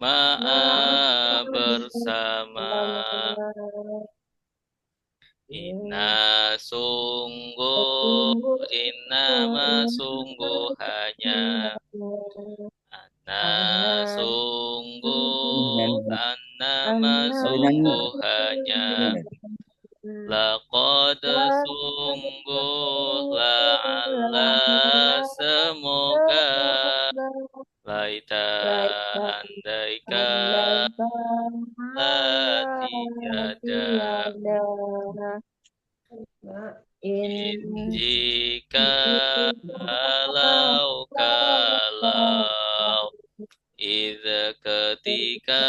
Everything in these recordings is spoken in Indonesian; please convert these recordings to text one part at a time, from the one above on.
maaf bersama. Sungguh hanya Ada nyanyi. sungguh hanya laqad sungguh la'alla semoga laita andaikan la tiada jika kalau ketika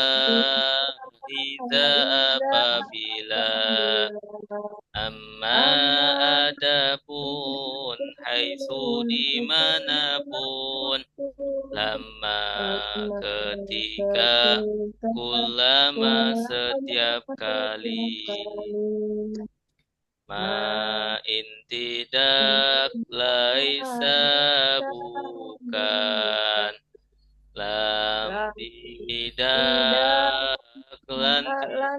apabila amma adapun haitsu dimanapun lama ketika kulama setiap kali ma tidak laisa bukan lam tidak lan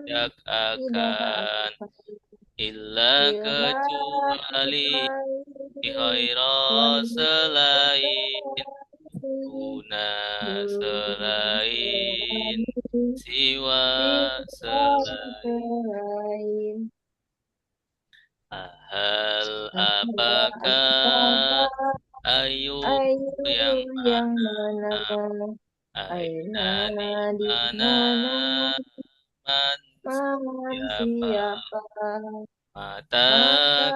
tidak akan illa kecuali ghaira selain selain siwa selain apakah ayu yang mana aina di mana man siapa mata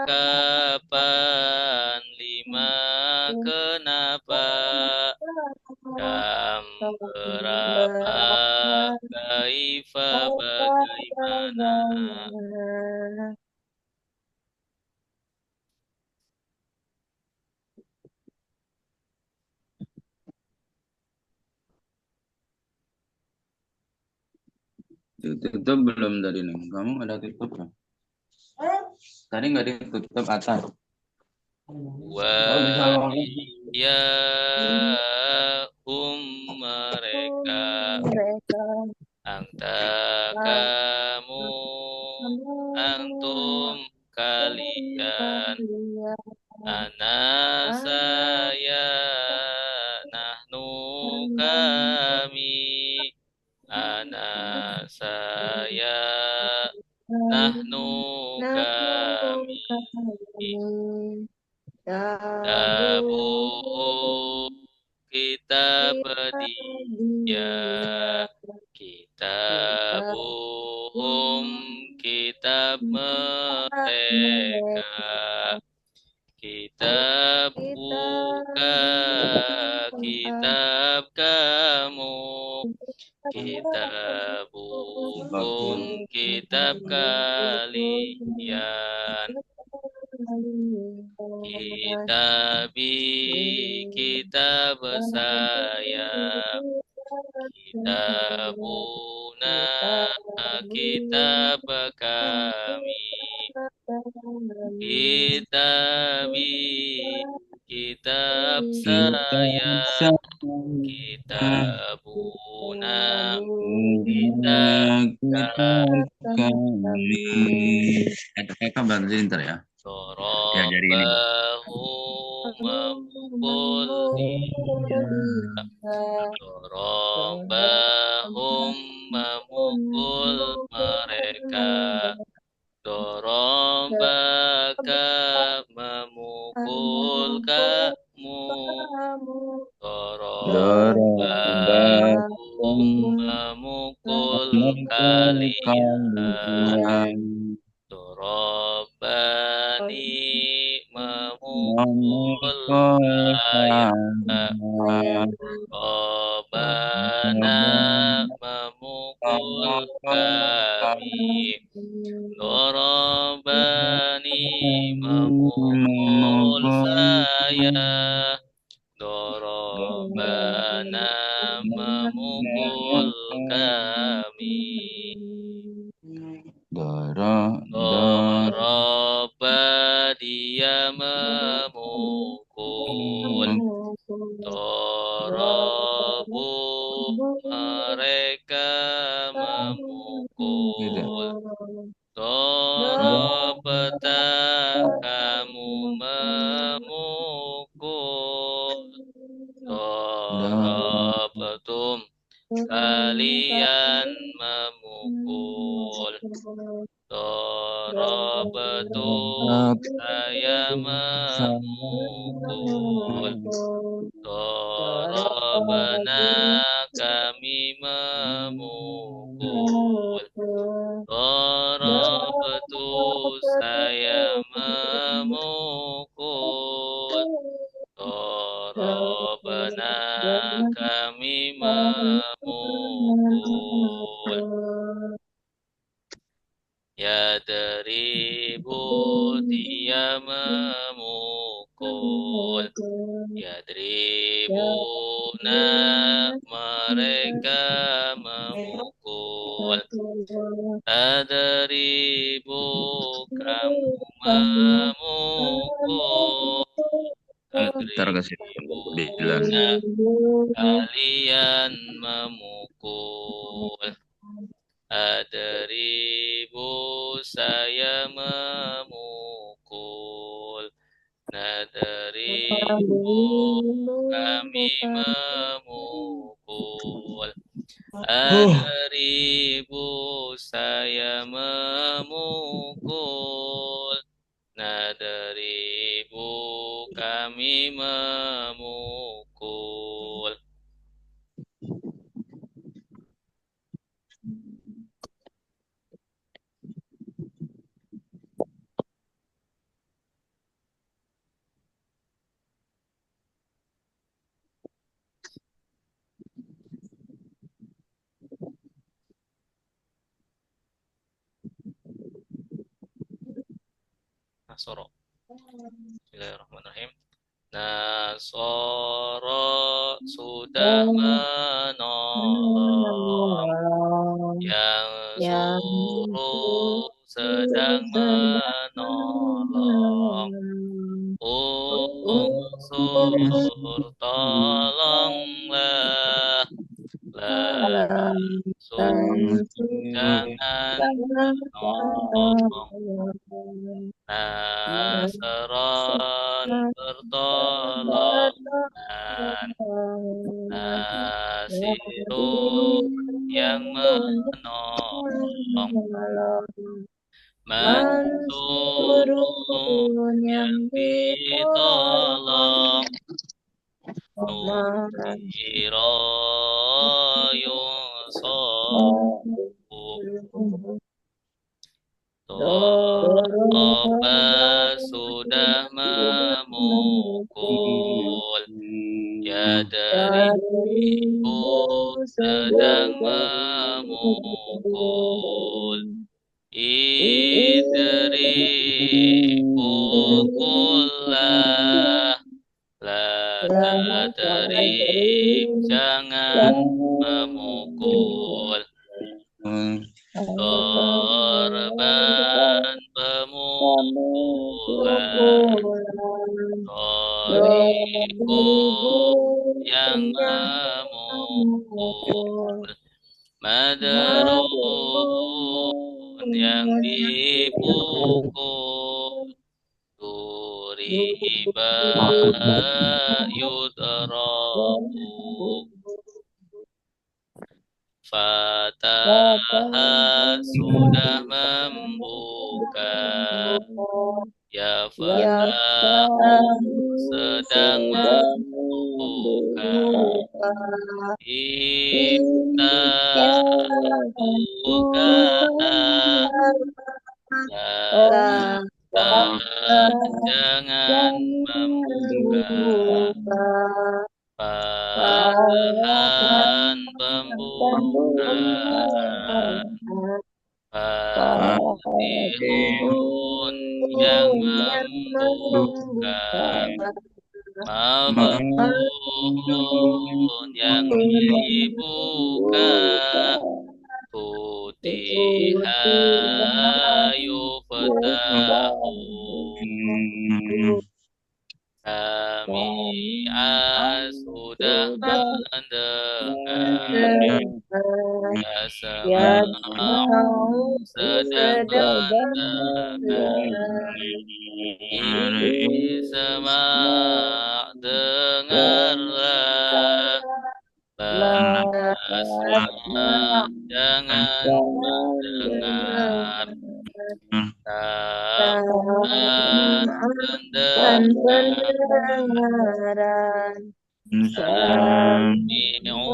kapan lima kenapa kam berapa kaifa bagaimana. Tutup belum tadi nih? Kamu ada tutup kan? Tadi nggak ditutup atas. Wa ya mereka anta kamu antum kalian ana saya nahnu kami ana saya nahnu kami tabu kitab dia kitabuhum kitab mereka kitab buka kitab kamu kitab hukum kitab kalian kitabi kitab saya kitabuna kitab kami kitabi kitab saya kitabuna kitab kami. Kakak bantu ntar ya. Diajari ini. Dorobahum memukul mereka dorobaka memukul kamu dorobahum memukul kalian dorobani memukul saya Robana memukul kami Dorobani memukul saya Dorobana memukul kami Doroba dia memukul Dorobu mereka memukul. Darabta kamu memukul. Darabtum kalian memukul. Darabtum saya memukul. Darabna kami memukul. Darabtu saya memukul. Darabna kami memukul. Yadribu dia memukul. Yadribuna mereka memukul. Tadribu kamu memukul. Ntar kasih Tadribuna kalian memukul. Adribu saya memukul. Nadribu kami memukul. Adribu saya memukul. Nadribu kami memukul. Nasoro. Bismillahirrahmanirrahim. Nasoro sudah menolong. Yang suruh sedang menolong. Unsur tolonglah. Langsung jangan menolong. Nasron pertolongan. Nasirun yang menolong. Mansurun yang ditolong. Nusiro yusofu. Toba sudah memukul. Ya dari ibu sedang memukul. Idri pukullah. La tadrib jangan memukul. Korban pemukulan. Torikun yang memukul. Madarun yang dipukul. Turiba yudrabu. Fatah sudah membuka. Ya Fatah sedang membuka. Kita buka. Jangan membuka. Patahan pembukaan. Fatihun yang membuka. Maftuhun yang dibuka. Futiha yuftahu. Kami sudah mendengar. Yasma'u sedang mendengar. Isma' dengarlah. Basma' jangan mendengar. Taman pendengaran. Sami'u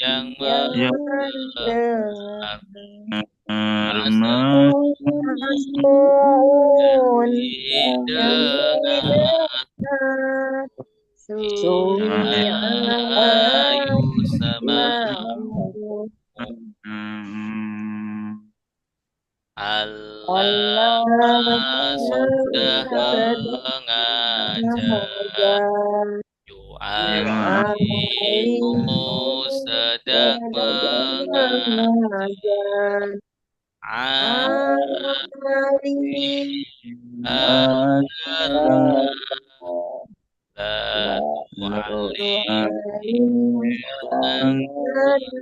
yang mendengar. Masmu'un yang didengar. Sumi'a yusma'u. Allah sudah mengajar. Yu'alimu sedang mengajar. Ali ajarlah. Jangan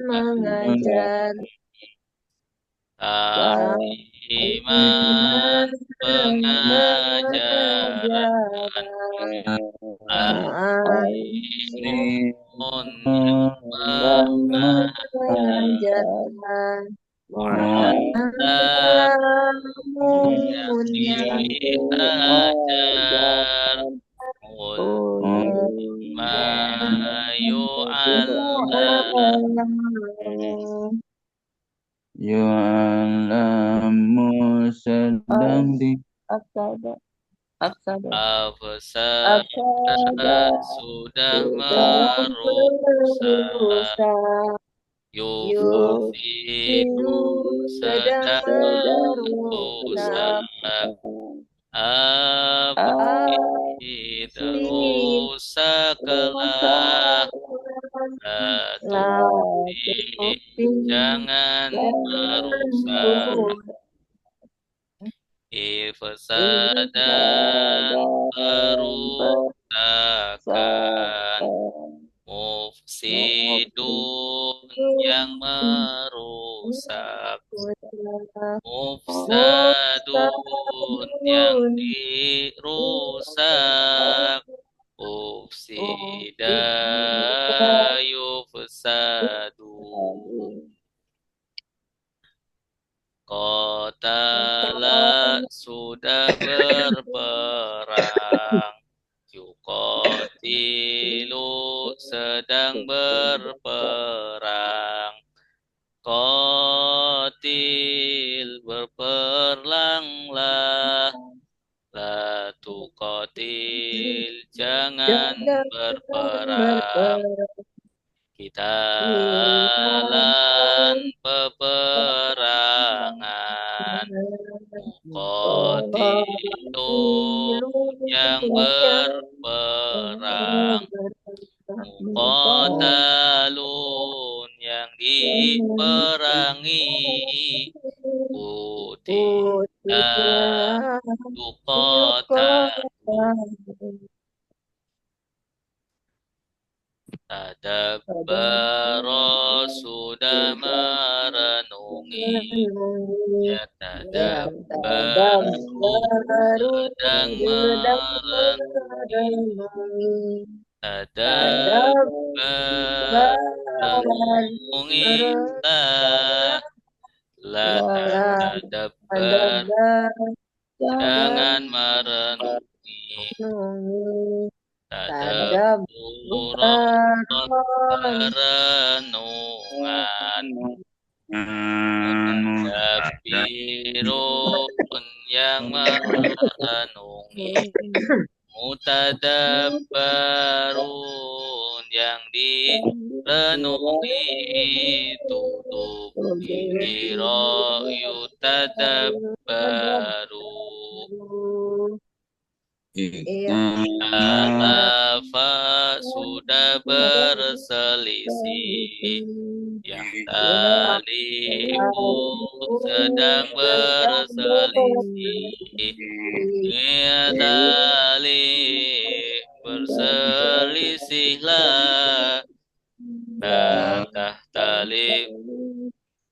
mengajar. Iman pengajaran. Alimun yang mengajar. Mu'alamun yang diajar. Ma yu'alamu sedang di Afsada sudah merusak. Yufidu sedang merusak. Api terusaklah. Tapi jangan merusak. Ifsadan kerusakan. Mufsidun yang merusak. Mufsadun yang dirusak. Ufsida yufsadu. Qatala sudah berperang. Yuqatilu sedang berperang. Qatil berperanglah. La tuqatil jangan berperang. Kitalan peperangan. Muqatilu yang berperang. Muqatalun yang diperangi. Qutila yuqatalu. Tadabbara sudah merenungi. Ya tadabbaru sedang merenungi. Renungilah. La tadabbar jangan merenungi. Tadabbur renungan. Mutadabbirun yang merenungi. Mutadabbarun yang direnungi. Tudubiro yutadabbaru. Alafa sudah berselisih. Yang talibu sedang berselisih. Ya talib berselisihlah. Langkah mukhtalif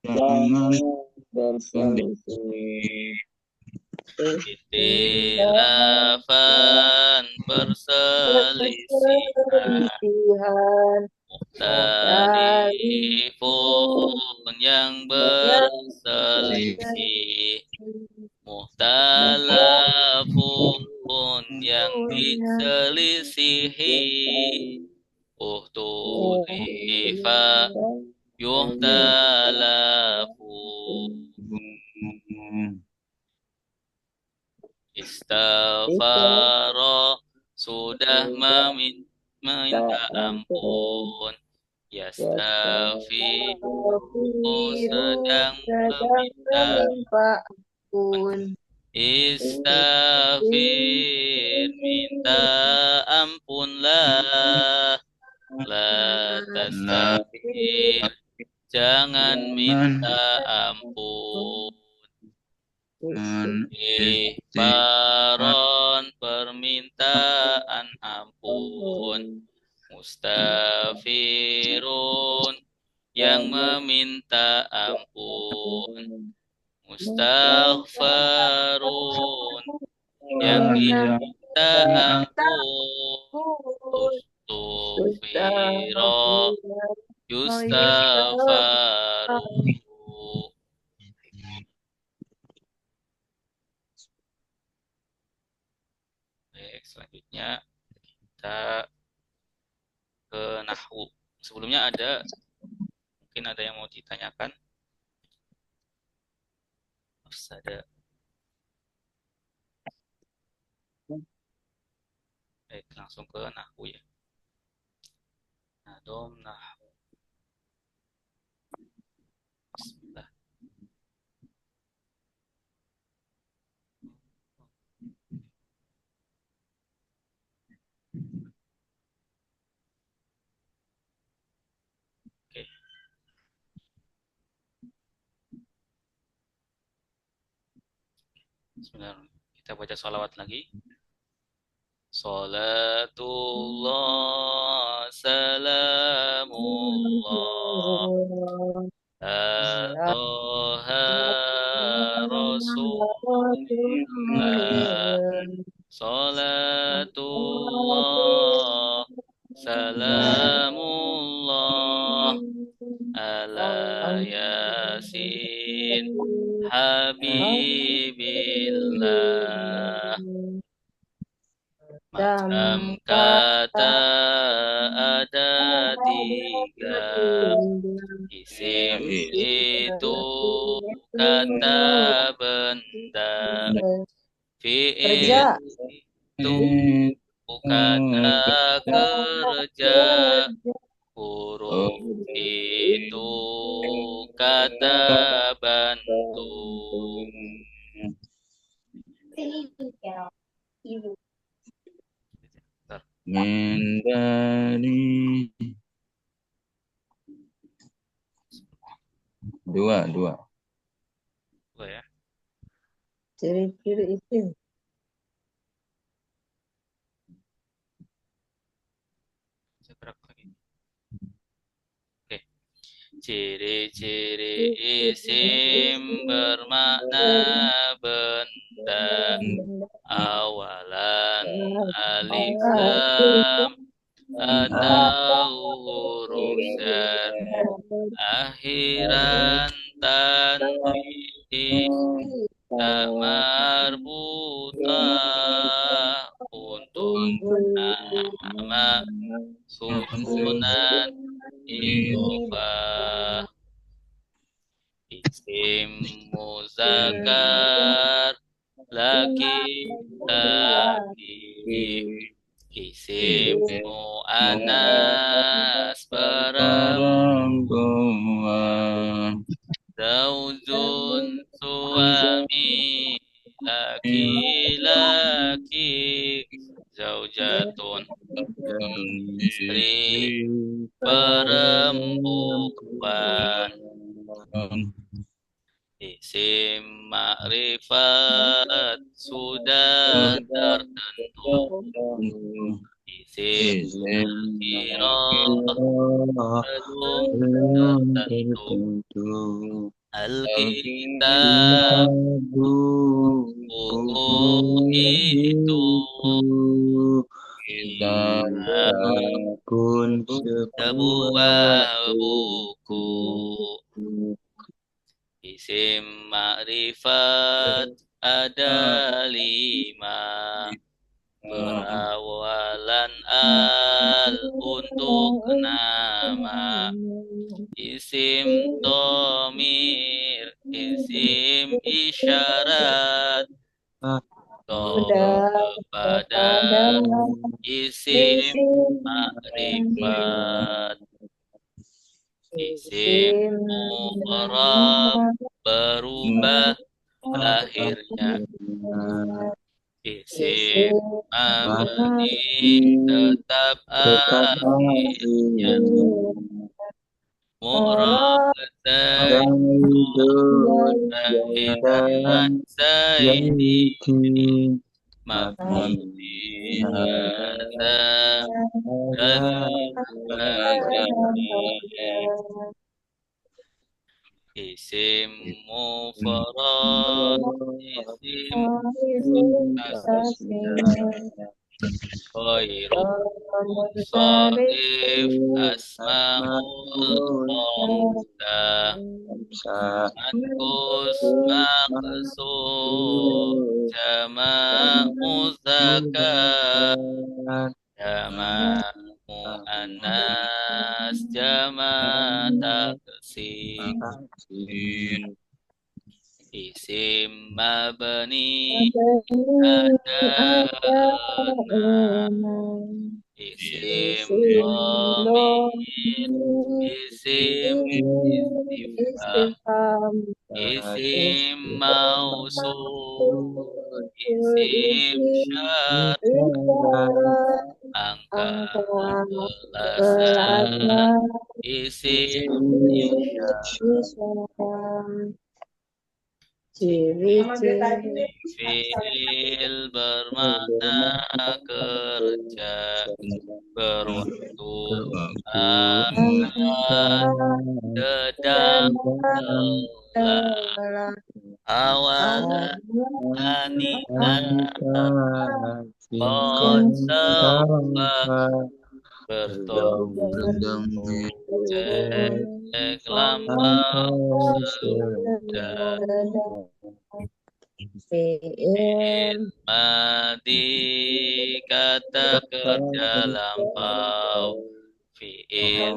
jangan berselisih. ikhtilafan perselisihan mukhtalifun yang berselisih mukhtalafun yang diselisihi uhtulifa yuhtalafu istaghfara sudah meminta ampun yastaghfiru sedang meminta ampun istaghfir minta ampunlah la tastaghfir jangan minta ampun istighfaron permintaan ampun mustafirun yang meminta ampun mustaghfarun yang diminta ampun ustufiro yustaghfaru. Baik, selanjutnya kita ke nahwu. Sebelumnya mungkin ada yang mau ditanyakan? Harus ada. Baik, langsung ke nahwu ya. Nadom nahwu. Bismillah. Oke. Bismillah. Kita baca sholawat lagi. Salatullah salamullah Toha Rasulullah Salatullah Salamullah Ala Yasin Habibillah Macam kata ada 3 Isim itu kata benda Fi'il itu kata kerja Huruf itu kata bantu Mendali dua ya. Ciri-ciri isim. Oke. Ciri-ciri isim bermakna benda awalan alif lam atau huruf jar akhiran tanwin tak marbutah untuk nama susunan idhofah isim muzakkar laki-laki isim mu'annas perempuan zaujun suami laki-laki zaujatun istri perempuan isim ma'rifat sudah tertentu Isim Isim nakiro nakirah belum belum tertentu. tertentu. Alkitab Kitabu buku buku itu itu kita kita pun sebuah sebuah buku. buku. Isim makrifat ada 5. Perawalan al untuk nama. Isim domir, isim isyarat. Kepada isim makrifat. Isim mufrad berubah lahirnya. Isim mabni tetap akhirnya. Mu'rab zaidun zahidan zaidin. Mabni hadza bagi. Isim mufrad, isim tasniah. Khairu musarif asmaul khamsah. Mankus maqsud jama' muzakkar. Jama' muannas jama' taksir. Isim mabni ada 6. Isim dhamir, isim istifham, isim mausul, isim syarat, angka belasan, isim isyarat. Ciri-ciri Fi'il bermakna kerja, berwaktu, akan, sedang, telah, awal, anian, qad, sawfa, bertemu, cek, lampau, sudah. Fi'il madi kata kerja lampau. Fi'il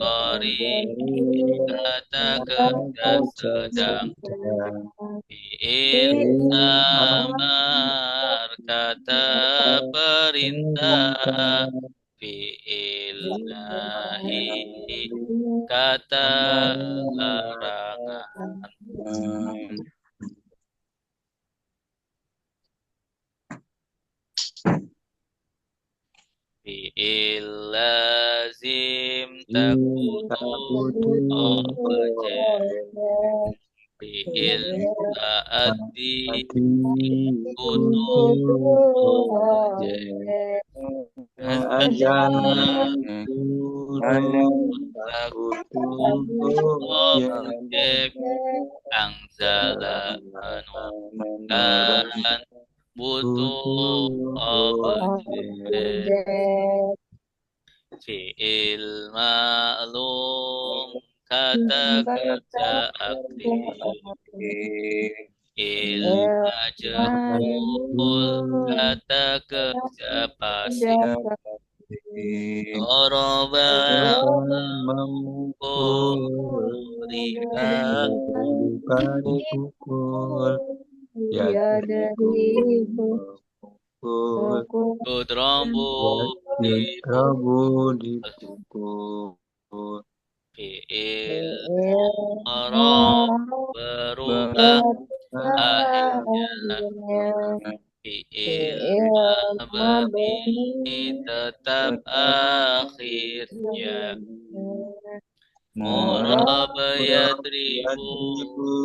qari kata kerja sedang. Fi'il amar kata perintah. Fi'il nahi kata larangan. Fi'il lazim takutu objek. Fi'il ta'addi kutu objek. Objek angzala menurunkan butuh objek. Fi'il ma'lum kata kerja aktif. Fi'il majhul kata kerja pasif. Doroba memukul, dipukul, ya dari pukul, Tudrabu dipukul. Fi'il mudhari berubah akhirnya. Fi'il mabni tetap akhirnya. Mu'rab yadribu,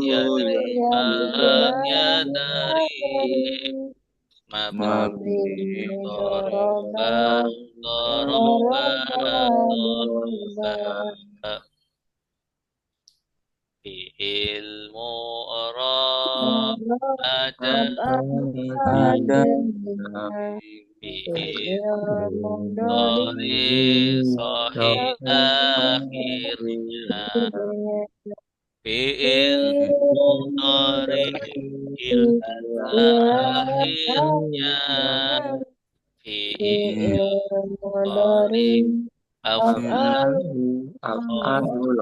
yadriba, yadarib. mabni doroba doroba doroba fi'il mu'rab ada fi'il mudhari sahih akhirnya fi'il mudhari akhirnya fi'il mudhari Af'alul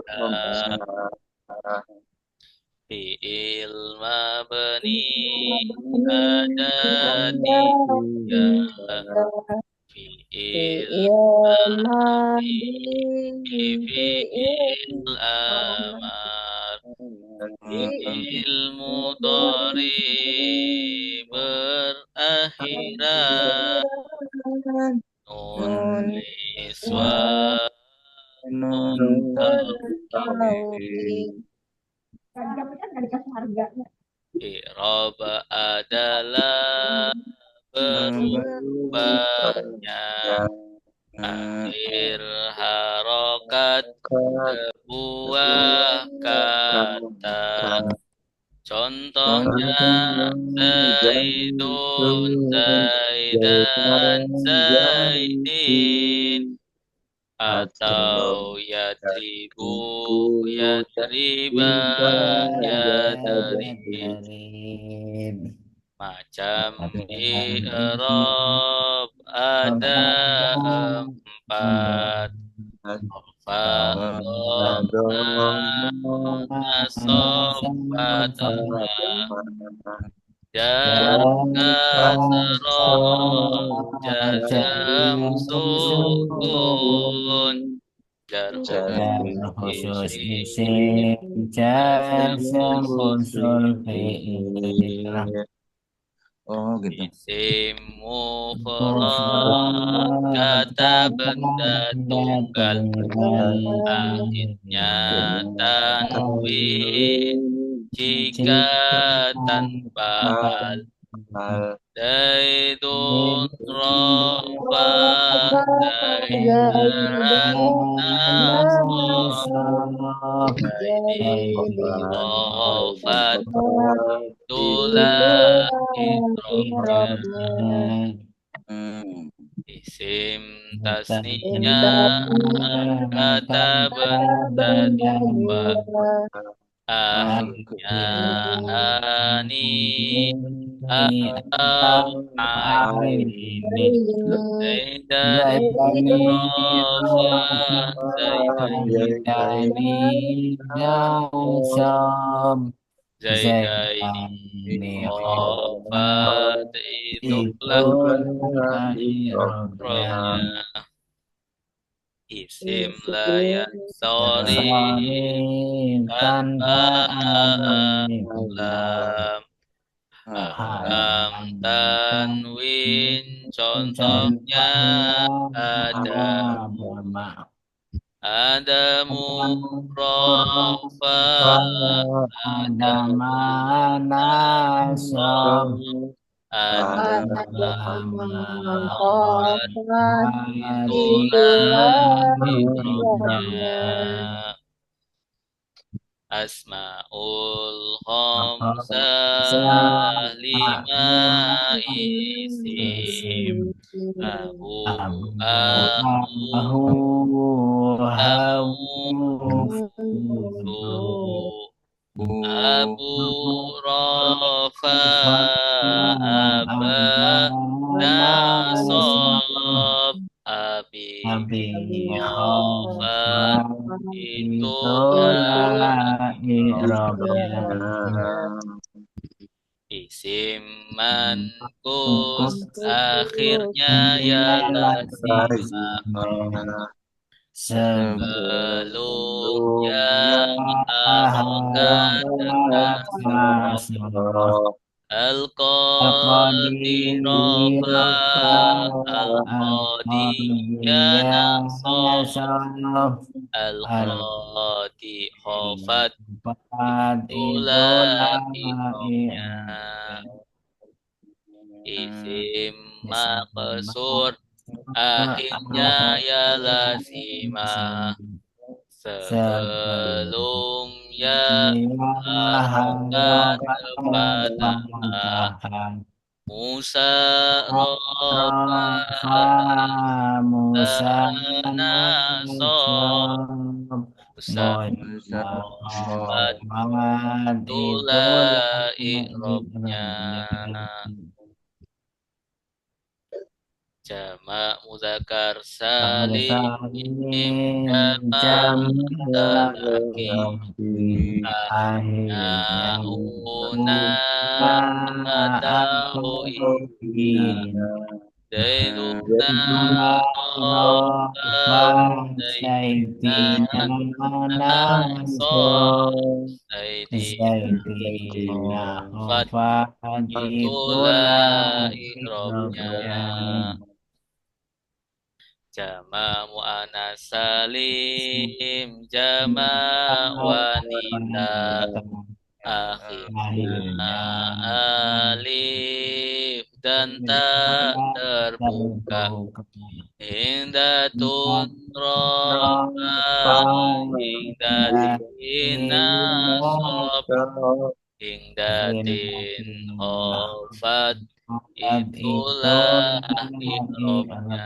khamsah. fi'il mabni ada tiga fi'il madi fi'il amar fi'il mudhari berakhiran nun niswa nun i'rab adalah berubahnya akhir harokat sebuah kata contohnya zaidun zaidan zaidin atau yadribu yadriban yadrib macam i'rab ada empat nasab jazam sukun jar khusus isim jazam khusus fi'il Oh gitu. isim mufrad kata benda tunggal akhirnya tanwin jika tanpa al zaidun rofa zaidan nasab zaidin rofat itulah idrobnya isim tasniyah kata benda dua akhirnya ani atau aini zaidan rofa zaidaini zaidaini khofat itulah idrobnya isim layan sorry tanpa lam haram tanwin contohnya ada murafa ada manasab ada itulah hidrobnya asmaul khamsah lima isim abu abu rafa aba nasab abi khofat itulah isim manqus akhirnya ya lazimah sebelumnya harokat al-qadirafa al-qadiyana al-qadi khofat itulah idromnya Isim maqsur akhirnya ya lazimah sebelum ya harakat fathah Musa rofa Musa nasob Musa rofa itulah i'robnya Jamak muzakkar salim jamak lelaki akhirnya una atau ina Zaiduna rofa Zaidina nasob Zaidina rofat itulah i'robnya Jama mu'annas salim Jama wanita Akhirnya alif dan tak terbuka Hindatun rofa Hingdatin nasob Hingdatin hofat Itulah i'robnya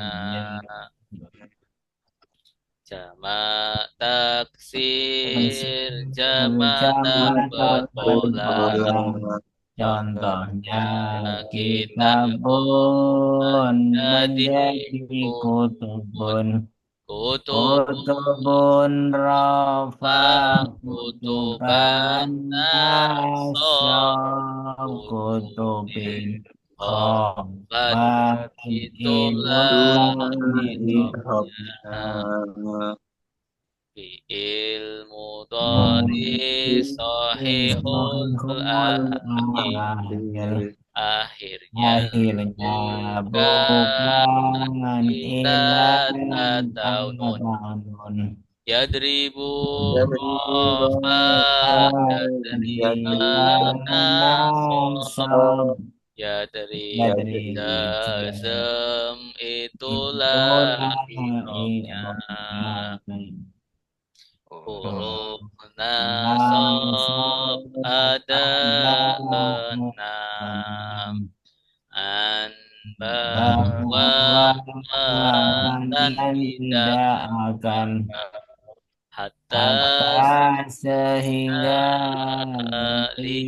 Jamak taksir Jamak bertolak Contohnya kitabun kitabun menjadi menjadi kutubun. kutubun Kutubun rafa kutuban kutuban nasob nasob kutubin khofat khofat itulah i'robnya fi'il mudhari sahihul akhir akhirnya bukan ila atau nun yadribu rofa yadribana sob yadrib jazm itulah i'robnya huruf nasab ada 6 an bahwa dan tidak akan hatta sehingga li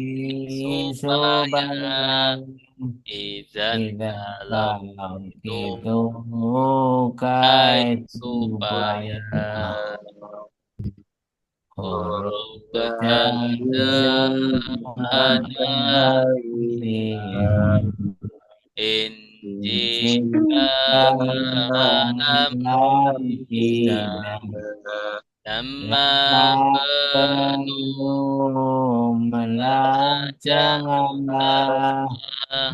supaya izan dalam itu kait supaya huruf jazm ada jika nama penuh janganlah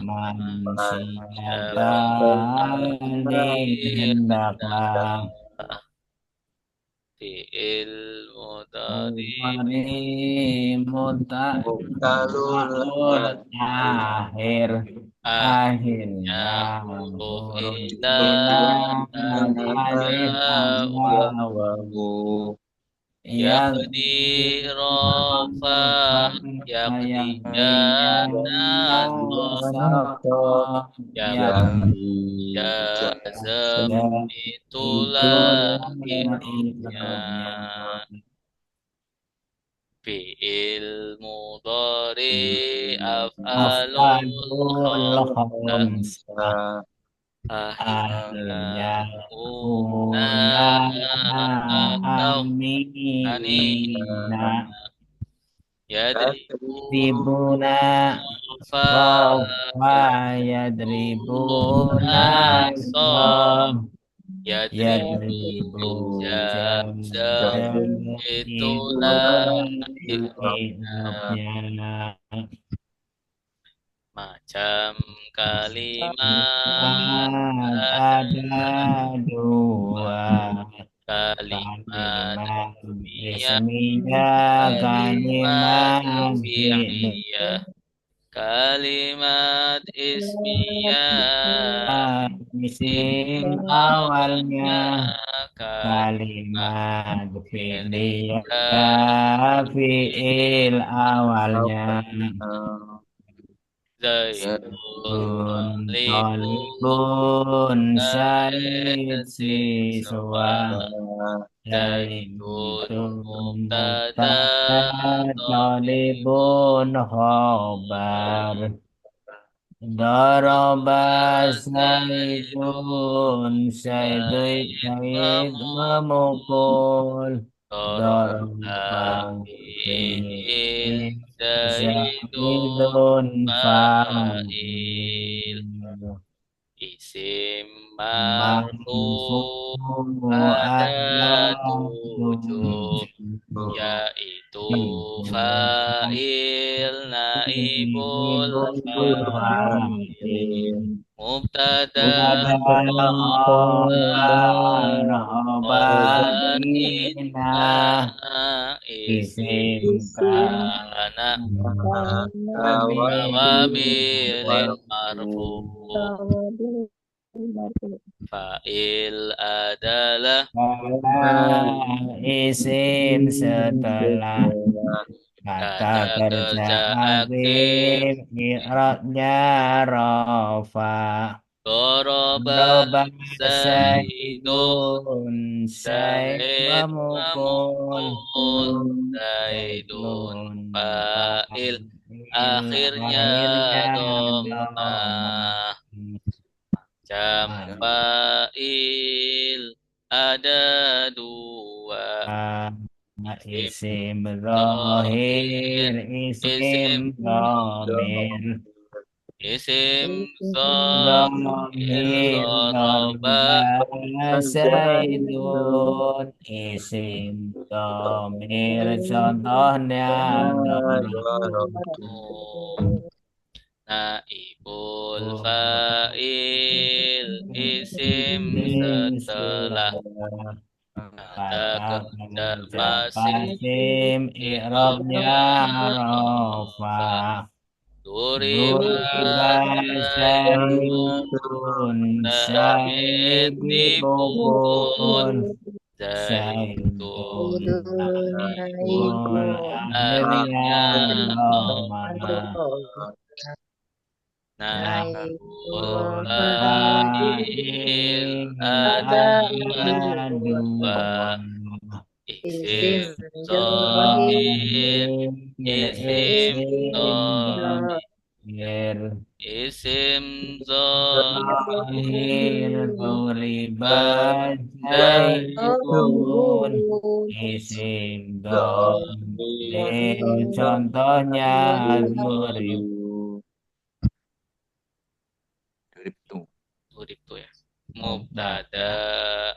manusia hendaklah fi'il mudhari akhirnya huruf huruf ilah alif wawu yakni rofa yakni jana yakni jazm itulah i'robnya fi'il mudhari af'alul khamsah akhirnya una atau anina yadribuna yadribuna sob yadribu jazm itulah i'robnya macam kalimat ada 2 kalimat ismiyah kalimat fi'liyah Kalimat ismiyah isim awalnya, kalimat kalimat fi'liyah fi'il awalnya, Zaidun talibun Said siswa, Zaidun Zaidun mubtada mubtada talibun Talibun khobar, Daraba Saidun Said memukul, Daraba Fi'il Zaidun Zaidun fa'il fa'il, Isim marfu marfu ada ada 7 yaitu fa'il naibul fa'il mubtada khobar khobar inna isim isim kana kawamilil marfu fa'il adalah isim setelah kata kerja aktif, i'rabnya rafa, Doroba Daraba Zaidun Said Zaid memukul, memukul Zaidun Zaidun fa'il fa'il akhirnya akhirnya domah jam fa'il ada 2 isim zahir, isim isim dhamir, isim dhamir doroba darba Zaidun, isim dhamir contohnya darab. naibul fa'il isim setelah kata kerja pasim i'rabnya rafa, duriba duriba Zaidun Zaid Zaid dipukul dipukul, Zaidun Zaidun naibul akhirnya akhirnya dhamma, naibul fa'il fa'il ada ada 2 dua, isim zahir isim isim dhamir dhamir, isim zahir zahir duriba Zaidun Zaidun, isim dhamir contohnya durib, Urip tuh ya. Mubtada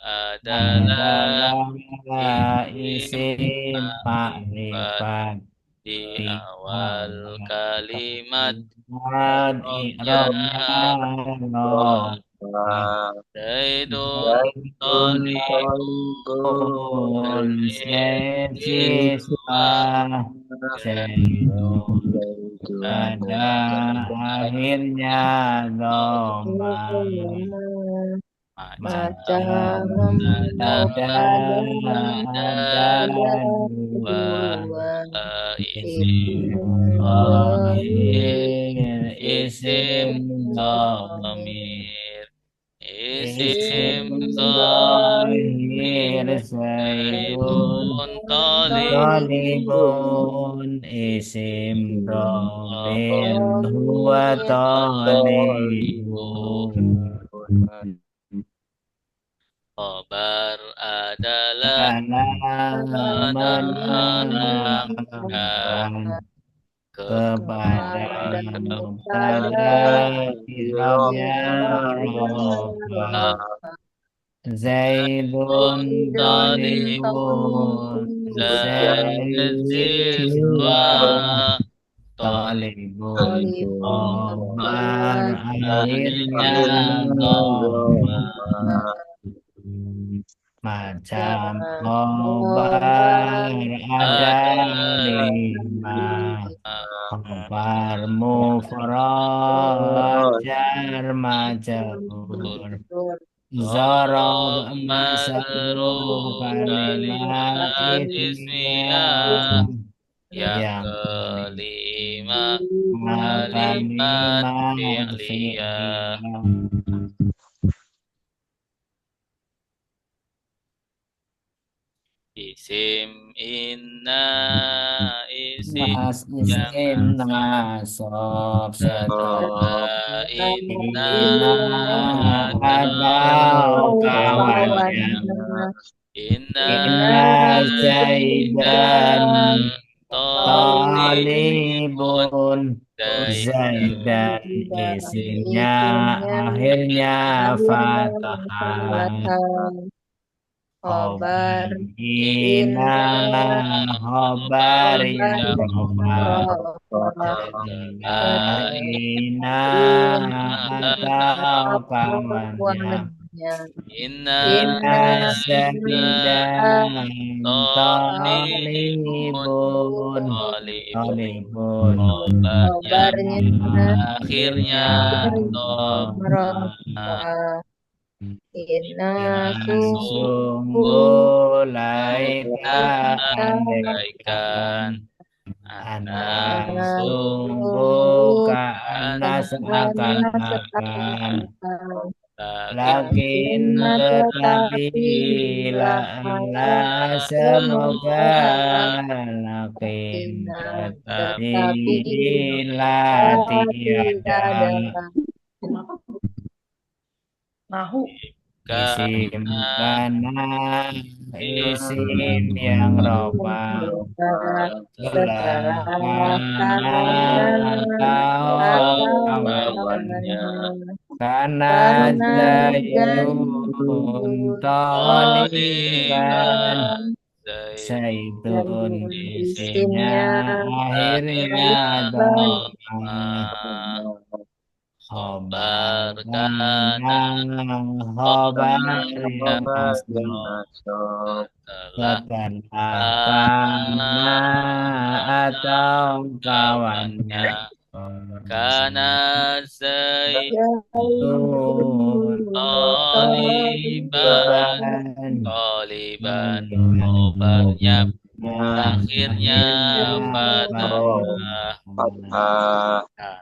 adalah adalah isim isim ma'rifat ma'rifat di di awal awal kalimat kalimat, i'rabnya i'rabnya rafa, Zaidun Zaidun talibun talibun Zaid siswa, siswa Zaidun Zaidun pada akhirnya dhamma, macam ada dua dua, isim isim zahir zahir, isim isim dhamir, dhamir isim isim zahir zahir Zaidun Zaidun talibun talibun, isim dhamir huwa talibun talibun, Khobar adalah karena menerangkan menerangkan kepada kepada mubtada i'rabnya rafa, Zaidun talibun talibun Zaid siswa, siswa talibun khobar akhirnya akhirnya dhamma, dhamma Macam khobar ada lima. Khobar mufrad jar majrur. Zorob masruf kalimat ismiyah. Yang Yang kelima kalimat fi'liyah. fi'liyah. Isim inna Mas isim nasab setelah inna atau kawannya. Inna zaidan talibun. Zaidan isimnya akhirnya fathah. Khobar ina khobar yang ina atau kawannya. Inna Zaidan talibun. Khobarnya akhirnya sungguh andaikan anak sungguh karena seakan-akan lakin tetapi la semoga lakin tetapi la tiada isim kana isim yang rofa setelah kana atau kawannya. Karena zaitun taliban zaitun isimnya akhirnya dhamma. Khobar kana khobar yang nasab setelah kana atau kawannya. Kana Zaitun taliban khobarnya akhirnya fathah.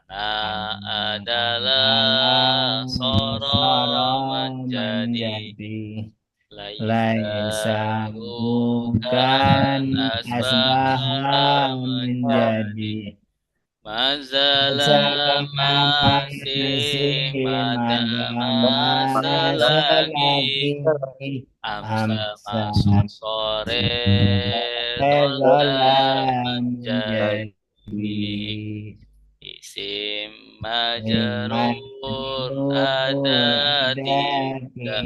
Kana adalah soro menjadi laisa bukan asbaha menjadi masalah masih madama selagi amsa masuk sore menjadi isim majrur ada tiga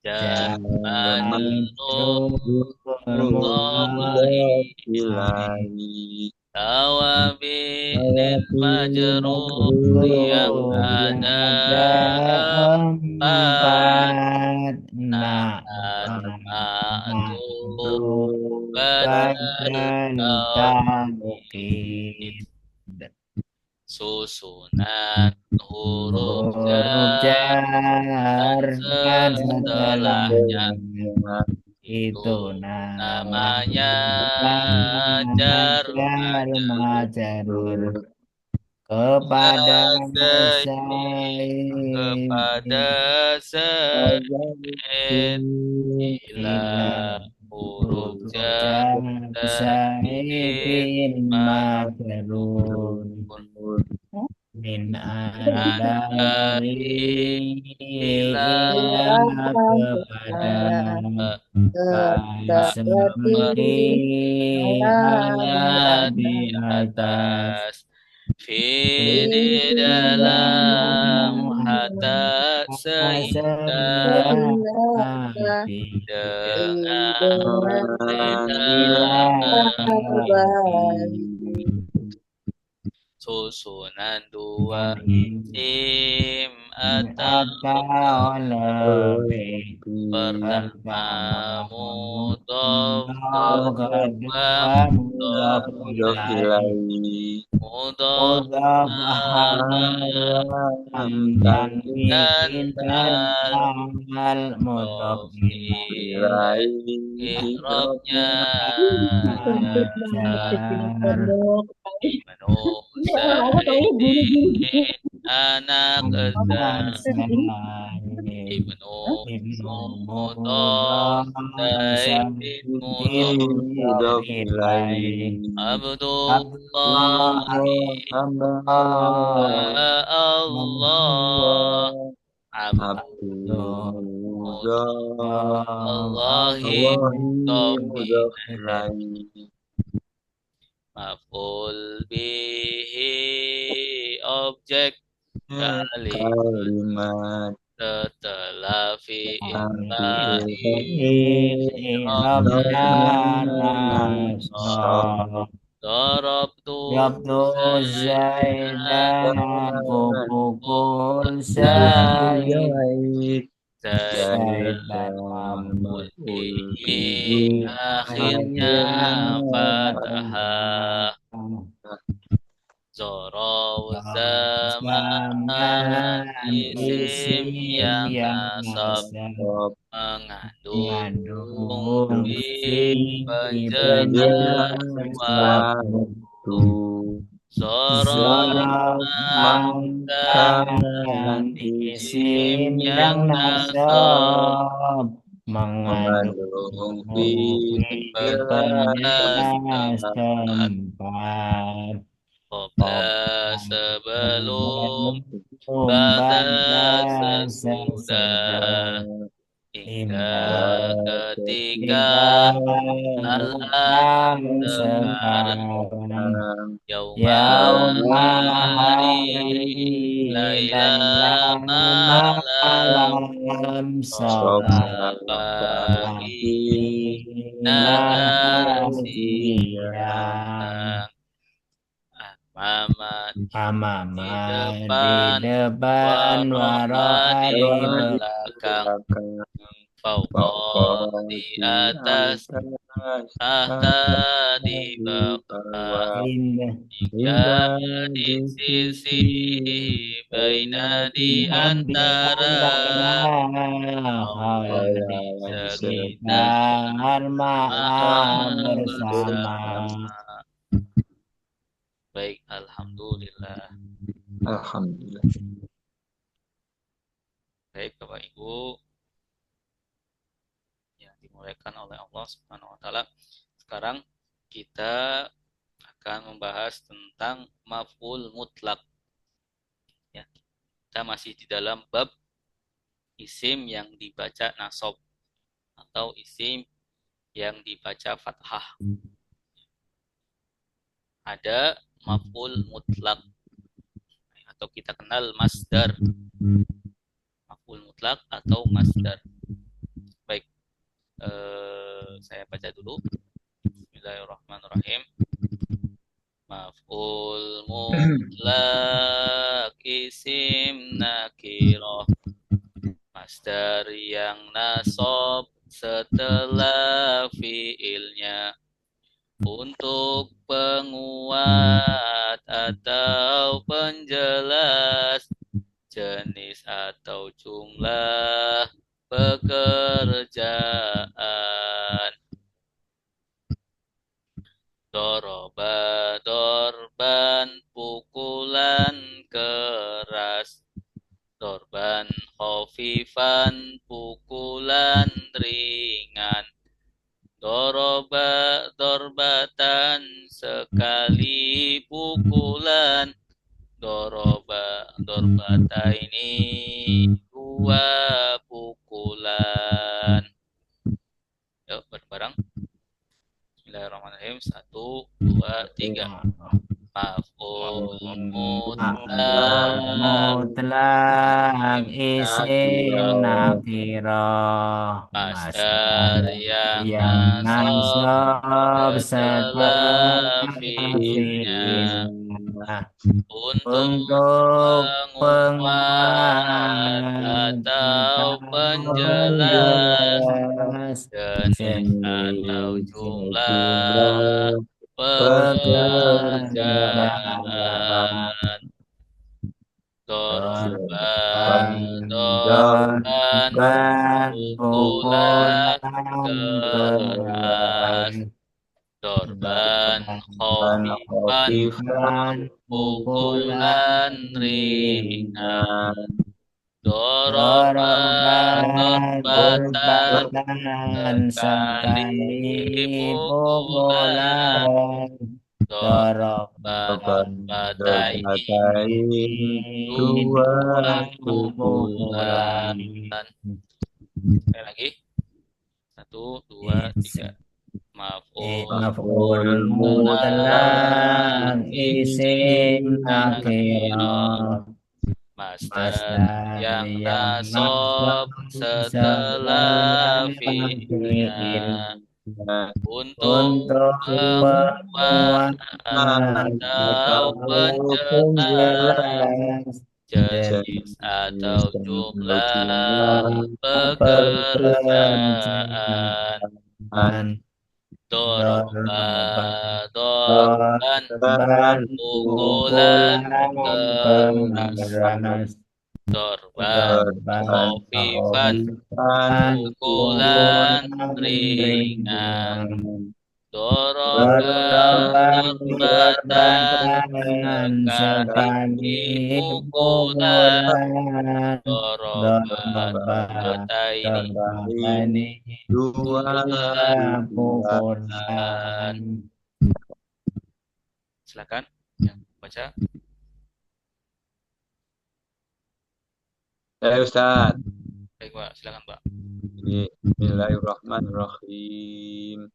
jamanun tawabin majrur yang ada empat susunan huruf jar dan setelahnya itu namanya jar majrur kepada Said ila huruf jar Saidin majrur min dari ila kepada seperti ada di atas fi di dalam hatta sehingga dengan susunan dua Dari isim atau atau lebih. pertama Pertama mudhof, mudhof, kedua kedua mudhof mudhof Mudhof ilaih. ilaih. mudhof Mudhof Haram dan tanwin dan al al mudhof mudhof ilaih. ilaih. i'rabnya Jar Ibnu Zaidin anak Zaid Zaid Ibnu Ibnu Mudhof Mudhof Zaidin Mudhof Mudhof ilaih. ilaih. Abdullah Hamba ya Allah Abdul Mudhof. Abdullahi Allahi Mudhof mudhof ilaih. maf'ul bihi objek kalimat Kalimat setelah fi'il Irobnya nasab nasab. Darabtu Yabdu Zaidan kupukul Zaid. Zaid Zaid Zaidan maf'ul bihi bihi akhirnya fathah Zoro zaman isim yang nasab mengandung mengandung fi penjelas waktu waktu Zoro mengandung isim yang nasab mengandung fi penjelas tempat Qobla sebelum Ba'da Bada sesudah sesudah Hingga hingga ketika Al-an sekarang sekarang Yauma hari Laylan Laila malam malam Sobat Sobat pagi Nahar siang Mama di Amaman di depan depan Waro'a di Waro'a belakang Fauqa di di atas atas Tahta di bawah indah Hingga di sisi Baina di antara Allah di sekitar maaf bersama. bersama. Baik, alhamdulillah. Alhamdulillah. Baik, Bapak Ibu yang dimuliakan oleh Allah Subhanahu wa taala. Sekarang kita akan membahas tentang maf'ul mutlak. Ya, kita masih di dalam bab isim yang dibaca nasab atau isim yang dibaca fathah. Ada maf'ul mutlak atau kita kenal masdar. Maf'ul mutlak atau masdar. Baik, saya baca dulu. Bismillahirrahmanirrahim. Maf'ul mutlak isim nakirah masdar yang nasab setelah fiilnya untuk penguat atau penjelas jenis atau jumlah pekerjaan. Doroba dorban pukulan keras. Dorban khofifan pukulan ringan. Doroba dorbatan sekali pukulan. Doroba dorbata ini dua pukulan. Yuk bareng-bareng. Bismillahirrahmanirrahim. 1, 2, 3. Maf'ul mutlak isim nakirah masdar yang nasab nasab setelah setelah fiilnya fiilnya untuk untuk penguat penguat atau penjelas penjelas jenis atau jumlah pekerjaan pekerjaan. Doroba, dorban, dorban pukulan pukulan keras. keras Dorban, Dan khofifan, khafifan pukulan ringan. ringan. Doroba, doroban dorbatan, dorbatan sekali sekali pukulan. pukulan Doroban, Obat dorbatain, berbatain dua dua pukulan. pukulan. Sekali lagi. 1, 2, 3. maf'ul Maf'ul mutlak mutlak isim isim nakirah Master masdar yang yang nasab setelah fi'ilnya untuk untuk penguat penguatan atau atau penjelas penjelas jenis atau jumlah pekerjaan. pekerjaan Doroba, dorban dorban, dorban pukulan pukulan keras. keras Dorban, dorban khofifan, pukulan pukulan ringan. ringan Doroba, dorban dorbatan, sekali sekali pukulan. pukulan Doroba, dorban dorbataini, dorban dua dua pukulan. Silakan yang baca. Ustaz. Baik, Pak. Silakan, Pak. Bismillahirrahmanirrahim.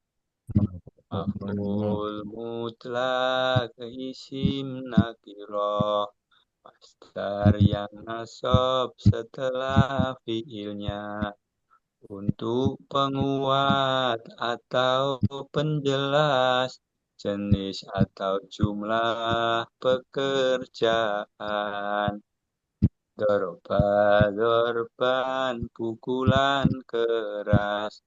Maf'ul mutlak isim nakirah masdar yang nasab setelah fiilnya untuk penguat atau penjelas jenis atau jumlah pekerjaan. Doroba, dorban, pukulan keras.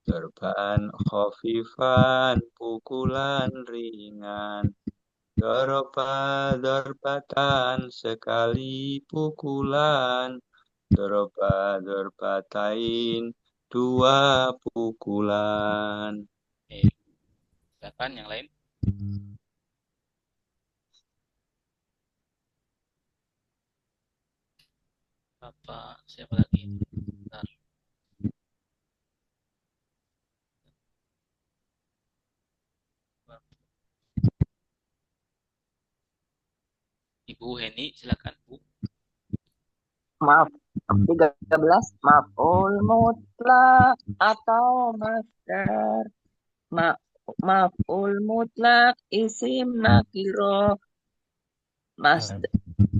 Dorban, khofifan, pukulan ringan. Doroba, dorbatan, sekali pukulan. Doroba, dorbatain, dua pukulan. Silakan yang lain. Siapa lagi? Bentar. Ibu Heni, silakan, Bu. Maaf, 13 maf'ul mutlak atau masdar. Maf'ul mutlak isim nakiro.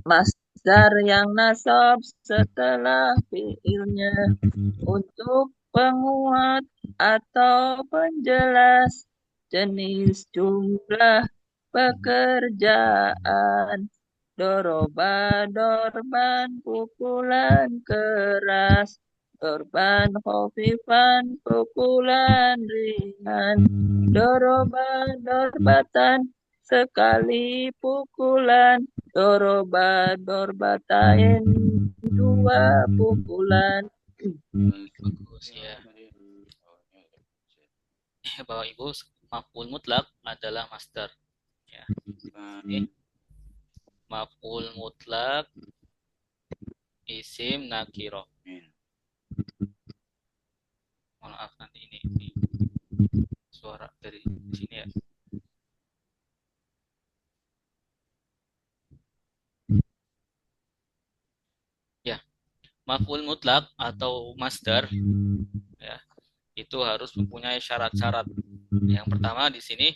Masdar yang nasab setelah fiilnya untuk penguat atau penjelas jenis jumlah pekerjaan. Doroba, dorban, pukulan keras. Dorban, khofifan, pukulan ringan. Doroba, dorbatan, sekali pukulan. Doroba, dorbatain, dua pukulan. Bagus ya. Bapak Ibu, maf'ul mutlak adalah master. Ya. Maf'ul mutlak isim nakiro. Maaf nanti ini suara dari sini ya. Ya, maf'ul mutlak atau master ya, itu harus mempunyai syarat-syarat. Yang pertama di sini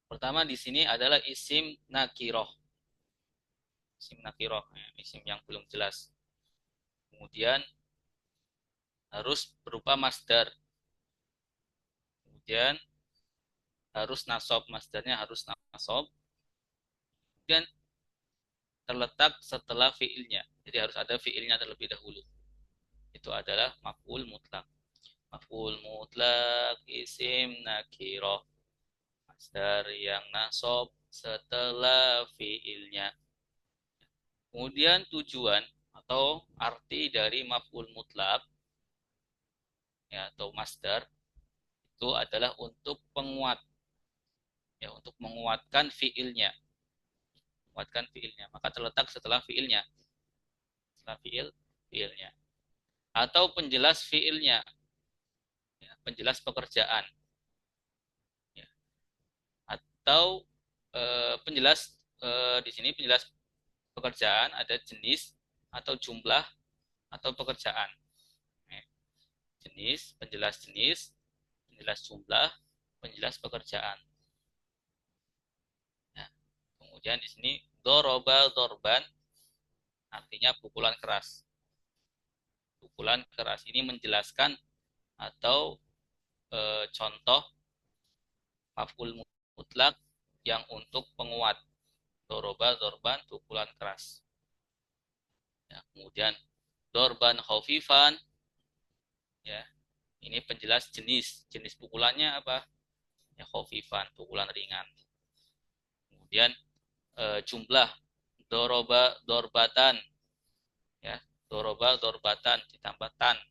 pertama pertama di sini adalah isim nakiroh. Isim nakiroh, isim yang belum jelas. Kemudian harus berupa masdar. Kemudian harus nasab, masdarnya harus nasab. Kemudian terletak setelah fiilnya. Jadi harus ada fiilnya terlebih dahulu. Itu adalah maf'ul mutlak. Maf'ul mutlak isim nakiroh. Masdar yang nasab setelah fiilnya. Kemudian tujuan atau arti dari maf'ul mutlak ya, atau masdar itu adalah untuk penguat, ya, untuk menguatkan fiilnya, menguatkan fiilnya. Maka terletak setelah fiilnya, setelah fiilnya, atau penjelas fiilnya, ya, penjelas pekerjaan, ya, atau penjelas di sini penjelas pekerjaan ada jenis atau jumlah atau pekerjaan. Jenis, penjelas jumlah, penjelas pekerjaan. Nah, kemudian di sini doroba dorban artinya pukulan keras. Pukulan keras ini menjelaskan atau contoh maf'ul mutlak yang untuk penguat. Doroba dorban pukulan keras. Ya, kemudian dorban khafifan, ya, ini penjelas jenis pukulannya apa? Ya, khafifan, pukulan ringan. Kemudian jumlah doroba dorbatan, ya, doroba dorbatan ditambah tan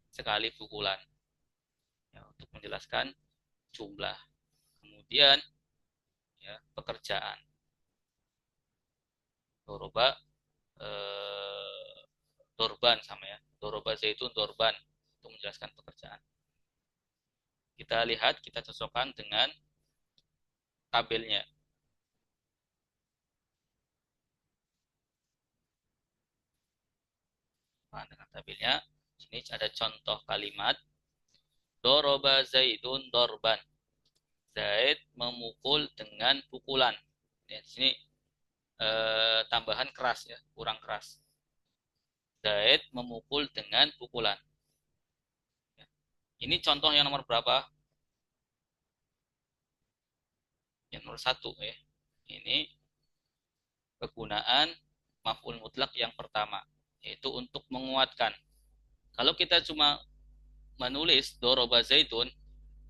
sekali pukulan, ya, untuk menjelaskan jumlah. Kemudian ya, pekerjaan doroba dorban sama ya, doroba zaitun dorban untuk menjelaskan pekerjaan. Kita lihat, kita cocokkan dengan tabelnya. Nah, dengan tabelnya, sini ada contoh kalimat doroba zaidun dorban. Zaid memukul dengan pukulan. Ya, di sini tambahan keras ya, kurang keras. Zaid memukul dengan pukulan. Ya. Ini contoh yang nomor berapa? Yang nomor 1 ya. Ini kegunaan maf'ul mutlak yang pertama, yaitu untuk menguatkan. Kalau kita cuma menulis doroba zaitun,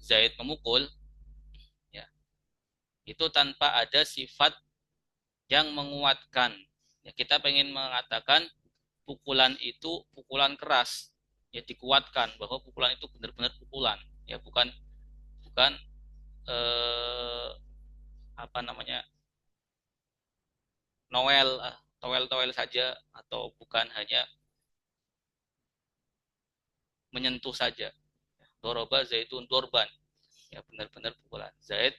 Zaid memukul, ya, itu tanpa ada sifat yang menguatkan. Ya, kita pengen mengatakan pukulan itu pukulan keras, ya, dikuatkan bahwa pukulan itu benar-benar pukulan, ya, bukan apa namanya, towel saja, atau bukan hanya menyentuh saja. Doroba zaitun dorban, ya, benar-benar pukulan. Zaid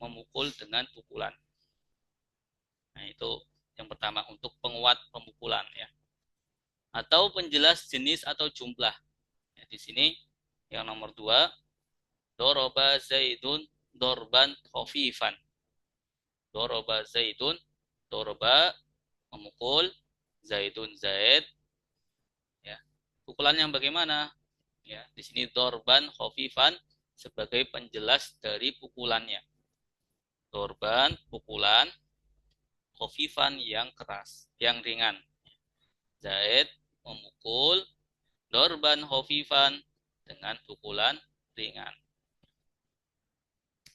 memukul dengan pukulan. Nah, itu yang pertama untuk penguat pemukulan ya. Atau penjelas jenis atau jumlah. Ya, di sini yang nomor 2, doroba zaidun dorban khafifan. Doroba zaidun, doroba memukul, zaidun zaid, ya. Pukulan yang bagaimana? Ya, di sini dorban khafifan sebagai penjelas dari pukulannya. Dorban pukulan, khafifan yang keras, yang ringan. Zaid memukul, dorban khafifan dengan pukulan ringan.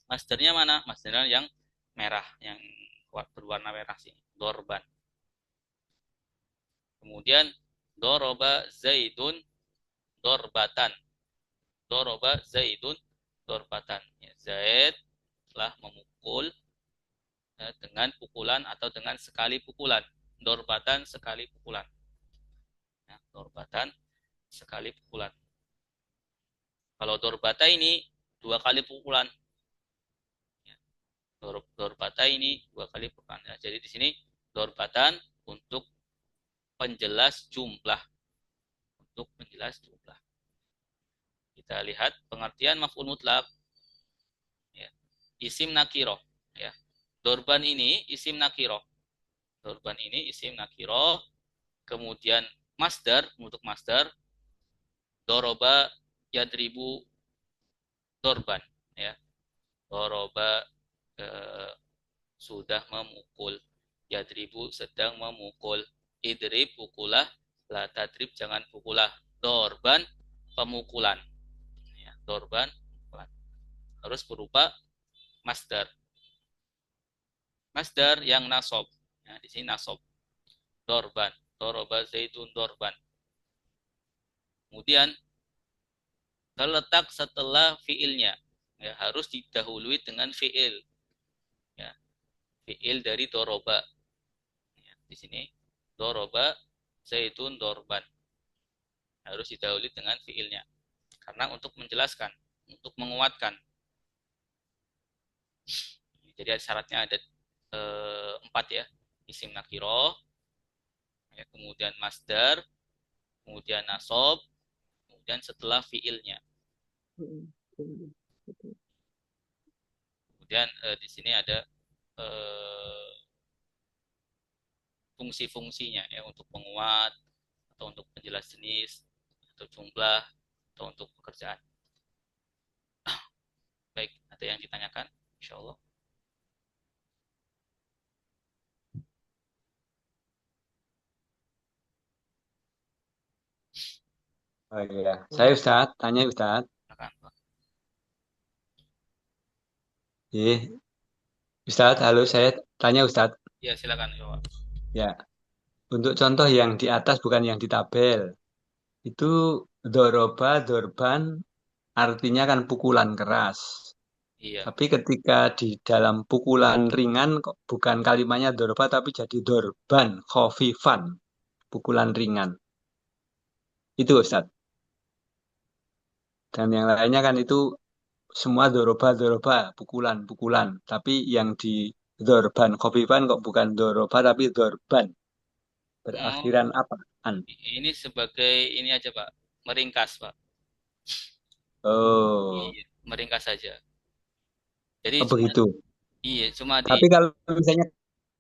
Masdarnya mana? Masdarnya yang merah, yang berwarna merah sini, dorban. Kemudian doroba zaidun dorbatan. Doroba zaidun dorbatan. Ya, Zaid telah memukul dengan pukulan atau dengan sekali pukulan. Dorbatan sekali pukulan. Ya, dorbatan sekali pukulan. Kalau dorbata ini 2 kali pukulan. Ya, dorbata ini 2 kali pukulan. Ya, jadi di sini dorbatan untuk penjelas jumlah. Untuk penjelas jumlah. Kita lihat pengertian maf'ul mutlak. Ya, isim nakiroh. Ya. Dorban ini isim nakiroh. Dorban ini isim nakiroh. Kemudian masdar, untuk masdar doroba yadribu dorban, ya. Doroba sudah memukul, yadribu sedang memukul, idrib pukulah, la tadrib jangan pukulah. Dorban pemukulan, ya. Dorban pemukulan harus berupa masdar, masdar yang nasob. Ya, di sini nasob. Dorban, doroba zaidun dorban. Kemudian terletak setelah fiilnya, ya, harus didahului dengan fiil, ya, fiil dari doroba, ya, di sini doroba zaitun dorban harus didahului dengan fiilnya karena untuk menjelaskan, untuk menguatkan. Jadi syaratnya ada 4, ya, isim nakiroh, ya, kemudian masdar, kemudian nasob, kemudian setelah fiilnya. Kemudian di sini ada fungsi-fungsinya, ya, untuk penguat atau untuk penjelas jenis atau jumlah atau untuk pekerjaan. Baik, ada yang ditanyakan? Insya Allah. Oh iya, saya Ustadz, tanya Ustadz. Silakan, Pak. Ustadz, halo, saya tanya Ustadz. Ya, silakan, Pak. Ya, untuk contoh yang di atas bukan yang di tabel. Itu doroba, dorban, artinya kan pukulan keras. Iya. Tapi ketika di dalam pukulan ringan, kok bukan kalimatnya doroba, tapi jadi dorban, khofifan, pukulan ringan. Itu Ustadz. Dan yang lainnya kan itu semua doroba, pukulan. Tapi yang di dorban, khofifan kok bukan doroba, tapi dorban. Oh, Berakhiran apaan? ini sebagai ini aja, Pak. Meringkas, Pak. Oh, Iya, meringkas saja. Jadi oh cuma begitu. iya, cuma di Tapi kalau misalnya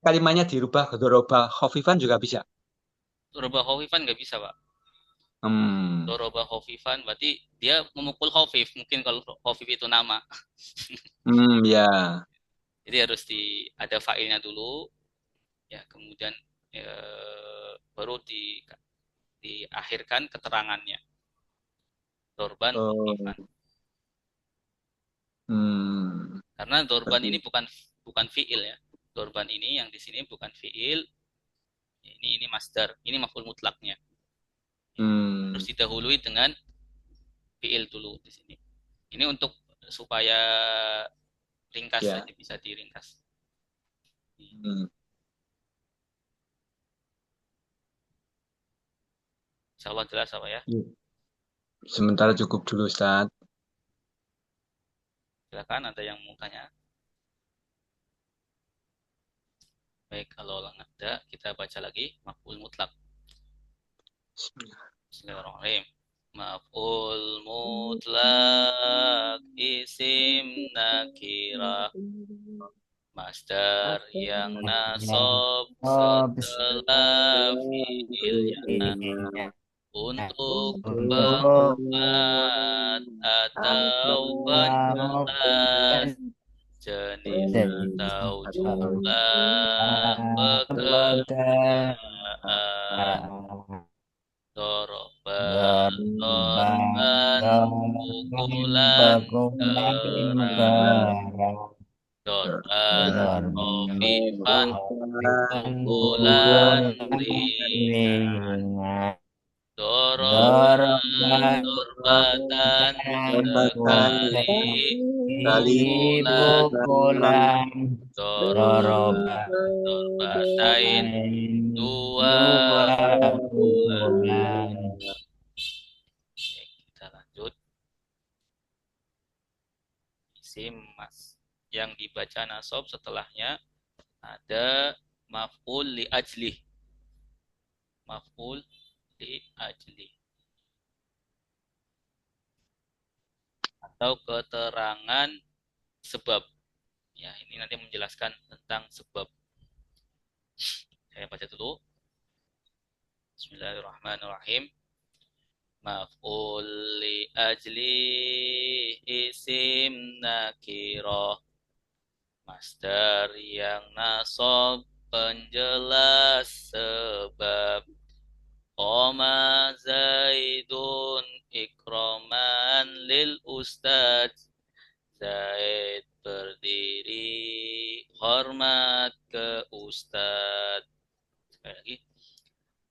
kalimatnya dirubah ke doroba, khofifan juga bisa. Doroba Khofifan nggak bisa, Pak. Hmm, Doroba Khofifan berarti dia memukul Khofif. Mungkin kalau Khofif itu nama. ya. Jadi harus ada failnya dulu, ya, kemudian baru diakhirkan keterangannya. Dorban Oh, Khofifan. hmm, Karena dorban seperti ini itu. bukan fiil, ya. Dorban ini yang di sini bukan fiil. Ini masdar. Ini maf'ul mutlaknya. Terus Hmm, didahului dengan fiil dulu di sini. Ini untuk supaya ringkas ya. saja, bisa diringkas. Hmm. Insya Allah jelas, apa ya? Sementara cukup dulu, Ustaz. Silakan, ada yang mau tanya? Baik, kalau nggak ada, kita baca lagi maf'ul mutlak. Bismillahirrahmanirrahim. Maf'ul mutlak isim nakirah, masdar yang nasob setelah fiilnya untuk Untuk penguat atau penjelas jenis atau jumlah pekerjaan. Doroba, dorban, pukulan keras. Dorban, khofifan, pukulan ringan. Doroba, dorbatan, sekali pukulan. pukulan Doroba, doroba dorbatain, dua pukulan. pukulan. Oke, kita lanjut. Isim mas yang dibaca nasob setelahnya ada maf'ul li ajli. Maf'ul li ajli. Atau keterangan sebab. Ya, ini nanti menjelaskan tentang sebab. Saya baca dulu. Bismillahirrahmanirrahim. Maf'ul li ajli isim nakirah. Masdar yang nasab penjelas sebab. Qoma Zaidun ikraman lil ustad. Zaid berdiri hormat ke ustad. Sekali lagi.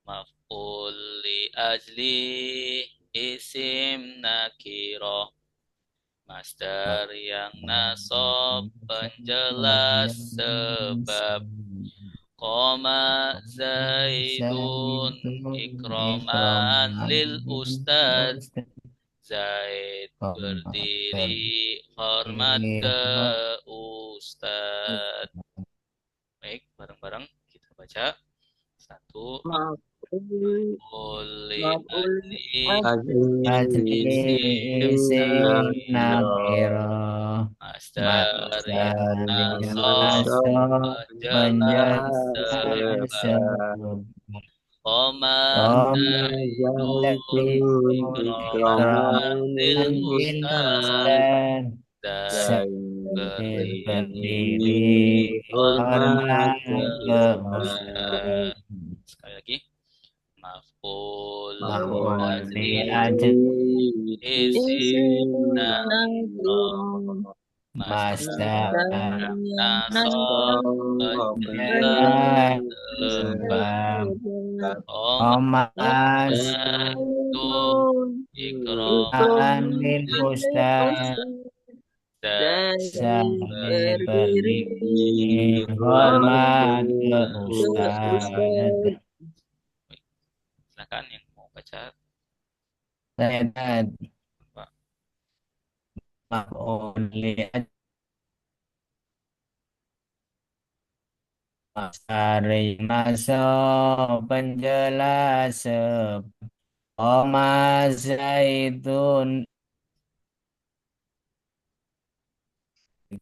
Maf'ul li ajli isim nakirah. Masdar yang nasab penjelas sebab. Qoma Zaidun ikraman lil ustad. Zaid berdiri hormat ke ustad. Baik, bareng-bareng kita baca. Satu. Maf'ul Uli maf'ul ajli Ajli isim isim nakiro. nakiro. Masdar yang Masdar yang nasab nasab penjelas penjelas sebab. sebab. Qoma Zaidun Zaitun ikraman lil ikraman lil ustad. ustad. Zaid Zaid berdiri berdiri hormat hormat ke ke ustad. ustad. Sekali lagi. Maf'ul Maf'ul li ajli ajli isim nakiro. Masdar masdar yang nasab nasab penjelas penjelas sebab. sebab. Qoma Omas Zaidun ikraman ikraman lil lil ustad. Zaid Zaid berdiri berdiri hormat hormat ke ke ustad. ustad. Silakan yang mau baca, Zaid Pak. maf'ul li ajli masdar yang nasab penjelas sebab. Omas Zaitun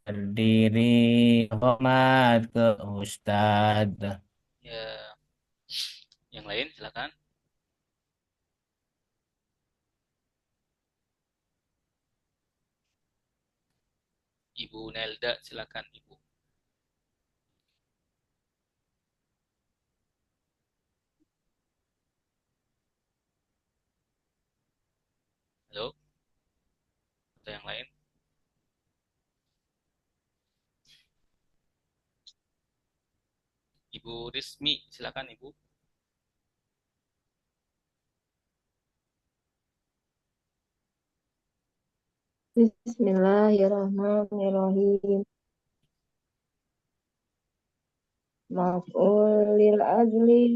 berdiri hormat ke ustad. Ya, yang lain silakan. Ibu Nelda, silakan Ibu. Halo, atau yang lain? Ibu Rismi, silakan Ibu. Bismillahirrahmanirrahim. Maf'ul lil ajli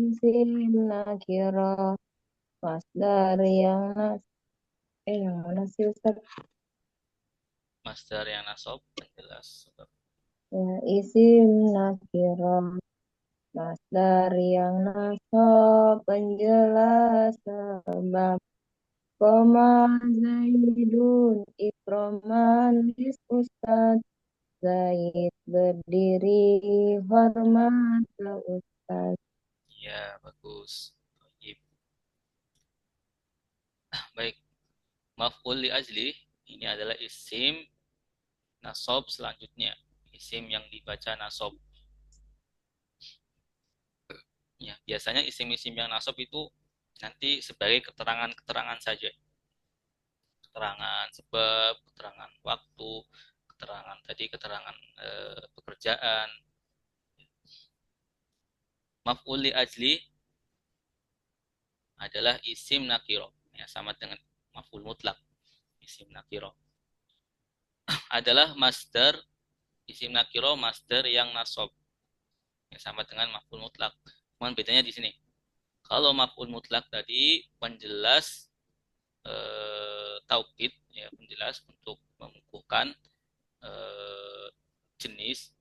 isim nakirah. Masdar yang mana sih Ustaz? Masdar yang nasab penjelas sebab. Ya, isim nakirah. Masdar yang nasab penjelas sebab. Koma Zaidun ikroman lis ustad. Zaid berdiri hormat ke ustad. Ya, bagus. Baik. Maf'ul li ajli ini adalah isim nasab selanjutnya. Isim yang dibaca nasab. Ya, biasanya isim-isim yang nasab itu nanti sebagai keterangan-keterangan saja. Keterangan sebab, keterangan waktu, keterangan pekerjaan. Maf'ul li ajli adalah isim nakiro, ya, sama dengan maf'ul mutlak. Isim nakiro adalah masdar, isim nakiro masdar yang nasab, ya, sama dengan maf'ul mutlak. Cuman bedanya di sini. Kalau maf'ul mutlak tadi penjelas taukid, ya, penjelas untuk mengukuhkan jenis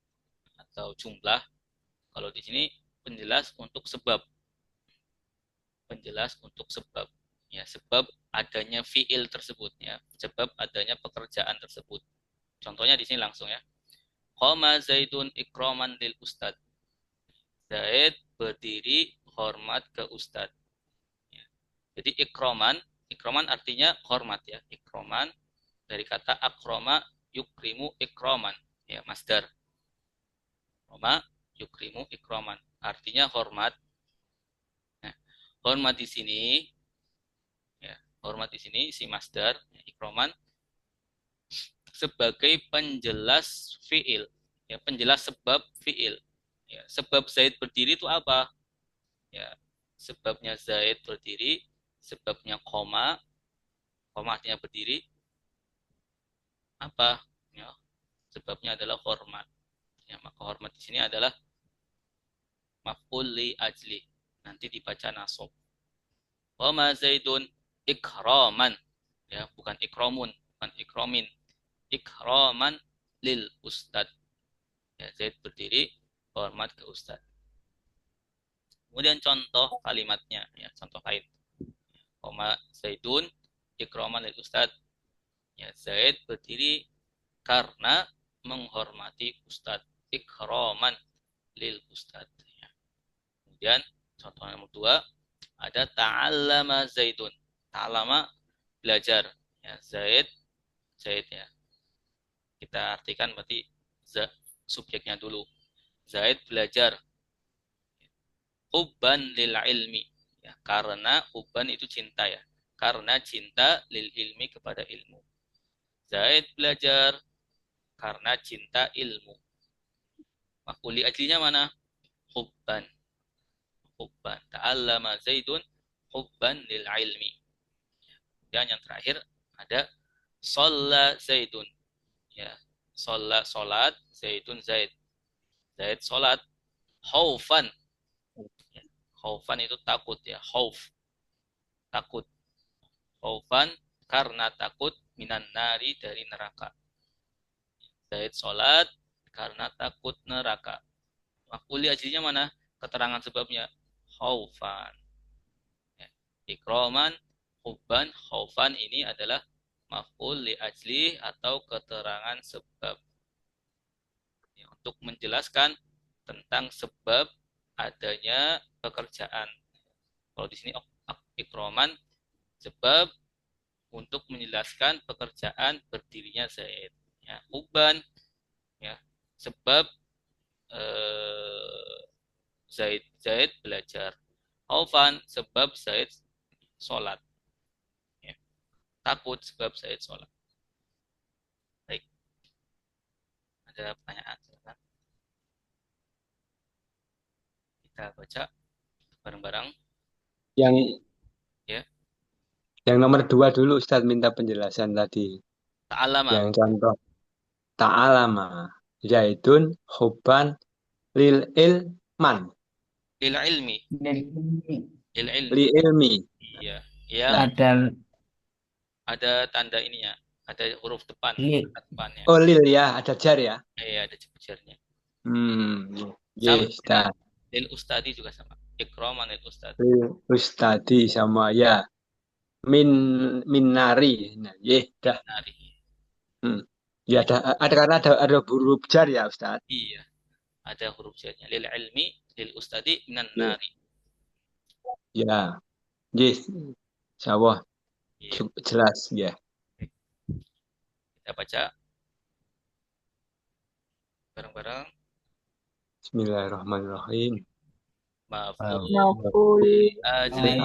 atau jumlah. Kalau di sini penjelas untuk sebab, penjelas untuk sebab, ya, sebab adanya fiil tersebut, ya, sebab adanya pekerjaan tersebut. Contohnya di sini langsung, ya. Qama Zaidun ikroman lil ustad. Zaid berdiri hormat ke ustad. Ya. Jadi ikroman artinya hormat ya. Ikroman dari kata akroma yukrimu ikroman. Ya, masdar. Akroma yukrimu ikroman. Artinya hormat. Nah, hormat di sini ya, hormat di sini si masdar ya, ikroman sebagai penjelas fiil, ya, penjelas sebab fiil. Ya, sebab Zaid berdiri itu apa? Ya, sebabnya Zaid berdiri, sebabnya koma artinya berdiri, apa? Ya, sebabnya adalah hormat. Ya, maka hormat di sini adalah maf'ul li ajli. Nanti dibaca nasab. Qama Zaidun ikraman. Ya, bukan ikromun, bukan ikromin. Ikraman lil ustad. Ya, Zaid berdiri hormat ke ustad. Kemudian contoh kalimatnya, ya, contoh lain. Qama Zaidun ikraman lil ustad. Ya, Zaid berdiri karena menghormati ustad. Ikraman lil ustad. Ya. Kemudian contoh nomor 2 ada ta'allama Zaidun. Ta'allama belajar. Ya, Zaid ya. Kita artikan berarti subjeknya dulu. Zaid belajar hubban lil ilmi. Ya, karena hubban itu cinta ya. Karena cinta lil ilmi kepada ilmu. Zaid belajar karena cinta ilmu. Maf'ul li ajlinya mana? Hubban. Hubban. Ta'allama Zaidun hubban lil ilmi. Dan yang terakhir ada shalla Zaidun. Ya, salat Zaidun Zaid. Zaid salat khaufan. Ya, khaufan itu takut ya, khauf. Takut. Khaufan karena takut minan nari dari neraka. Zaid salat karena takut neraka. Maf'ul ajlinya mana? Keterangan sebabnya khaufan. Ya, ikroman, hubban, khaufan ini adalah maf'ul li ajli atau keterangan sebab. Ya, untuk menjelaskan tentang sebab adanya pekerjaan. Kalau di sini ikroman sebab untuk menjelaskan pekerjaan berdirinya Zaid. Ya, hubban ya, sebab Zaid belajar. Khaufan sebab Zaid sholat. Ya, takut sebab Zaid sholat. Baik. Ada pertanyaan? Silakan. Kita baca bareng-bareng. Yang Ya. yang nomor 2 dulu Ustadz minta penjelasan tadi. Ta'alama. Yang contoh ta'alama Zaidun hubban lil ilman. Lil ilmi. Lil ilmi. Li ilmi. Iya. Ya. Ada tanda ininya. Ada huruf depan. Depannya. Oh lil ya, ada jar ya. Iya, ada jarnya. Yes, Ustaz. Lil ustadi juga sama. Ikroman lil ustadi. Lil ustadi sama ya. Minari. Nah, dah. Nari. Ya ada karena ada huruf jar ya Ustaz. Iya. Ada huruf jarnya. Lil ilmi, lil ustadi, minan nari. Ya. Yes. Insyaallah. Iya. Jelas ya. Kita baca bareng-bareng. Bismillahirrahmanirrahim. Maf'ul ajli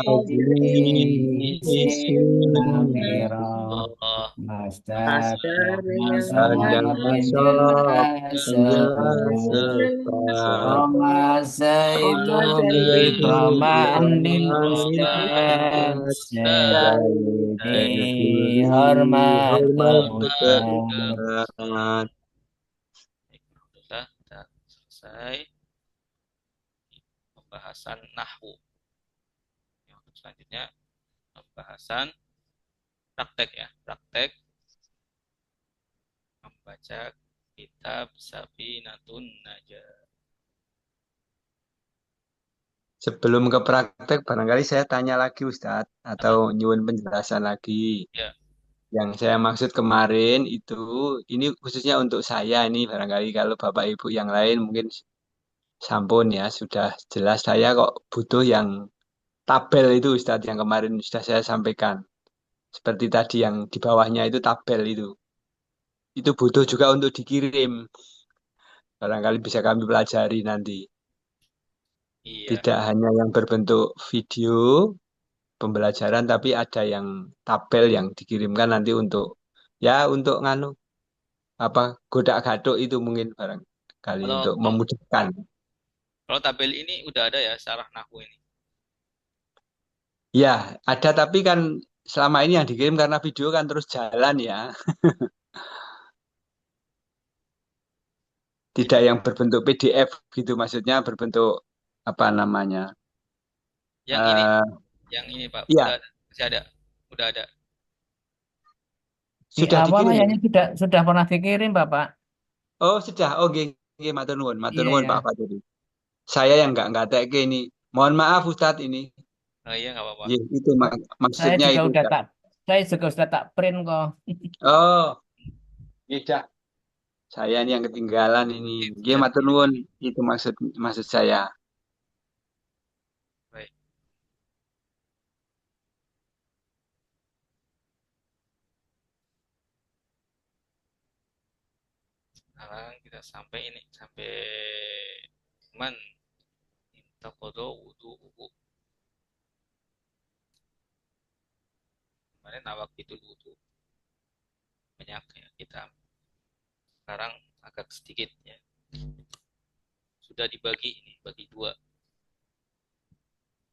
Alhamdulillah kita selesai pembahasan nahwu. Untuk selanjutnya pembahasan praktek ya, praktek membaca kitab Sabinatun Najah. Sebelum ke praktek barangkali saya tanya lagi Ustadz atau nyuwun penjelasan lagi. Ya. Yang saya maksud kemarin itu, ini khususnya untuk saya ini barangkali kalau Bapak Ibu yang lain mungkin sampun ya, sudah jelas saya kok butuh yang tabel itu Ustadz yang kemarin sudah saya sampaikan. Seperti tadi yang di bawahnya itu tabel itu. Itu butuh juga untuk dikirim. Barangkali bisa kami pelajari nanti. Iya. Tidak hanya yang berbentuk video pembelajaran, tapi ada yang tabel yang dikirimkan nanti untuk ya untuk nganu apa godak gadok itu mungkin barangkali Kalau untuk kalau memudahkan. kalau tabel ini udah ada ya syarah nahwu ini. Ya, ada tapi kan selama ini yang dikirim karena video kan terus jalan ya. Tidak yang berbentuk PDF gitu maksudnya berbentuk apa namanya? Yang ini, eh yang ini Pak, udah ya, ada, masih ada, udah ada. Di sudah awal dikirim ya. kayaknya sudah pernah dikirim, Bapak. Oh, sudah. Oh, nggih, nggih, matur nuwun, matur Iya nuwun ya. Pak Fadli. Saya yang nggak teke ini. Mohon maaf Ustadz ini. Oh iya nggak apa-apa. Nggih, itu Saya maksudnya juga itu udah Ustadz. tak saya juga sudah tak print kok. Oh, nggih dah. Saya ini yang ketinggalan ini. Oke, Nggih, bisa matur dikirim nuwun. ya. Itu maksud maksud saya. Baik. Sekarang kita sampai ini, sampai man intakodo wudu ubu. Kemarin awak itu wudu banyak ya kita. Sekarang agak sedikit ya. Sudah dibagi ini, bagi dua.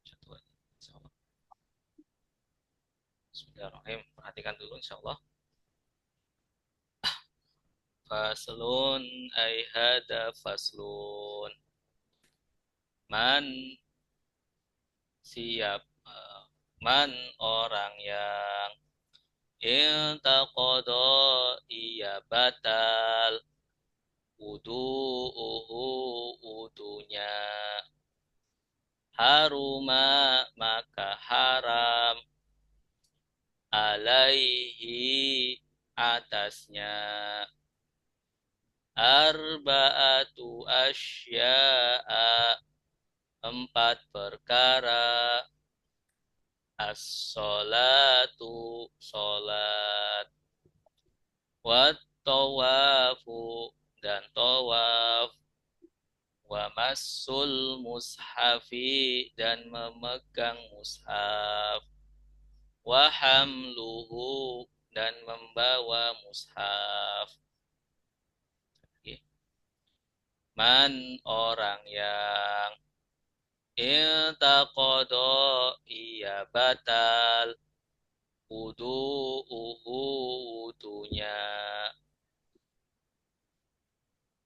Satu aja. Insyaallah. Bismillahirrahmanirrahim. Perhatikan dulu insyaallah. Faslun ay hada faslun. Man siap man orang yang iltaqada ia batal wudu'uhu wudunya haruma maka haram alaihi atasnya arba'atu asya'a empat perkara as-salatu salat wat tawafu dan tawaf wa massul mushafi dan memegang mushaf wa hamluhu dan membawa mushaf. Man orang yang iltaqada ia batal wudu'uhu wudunya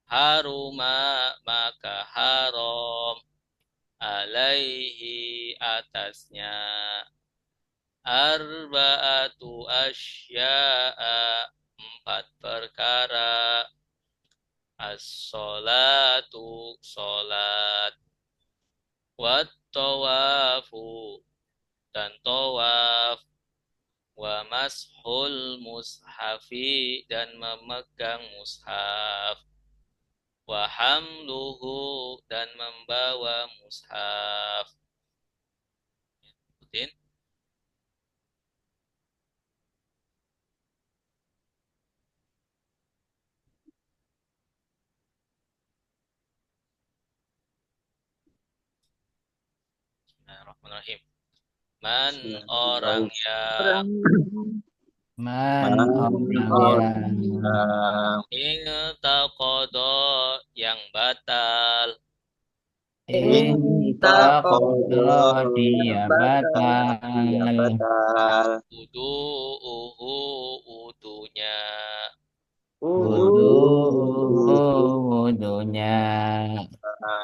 haruma maka haram alaihi atasnya arba'atu asya'a empat perkara as-salatu salat wat tawafu dan tawaf wa mashul mushafi dan memegang mushaf wa hamluhu dan membawa mushaf. Ikutin. Bismillahirrahmanirrahim. Man orang yang Man Man orang orang yang yang iltaqada yang batal intaqada intaqada dia batal dia batal batal wudu'uhu wudunya wudu wudu wudunya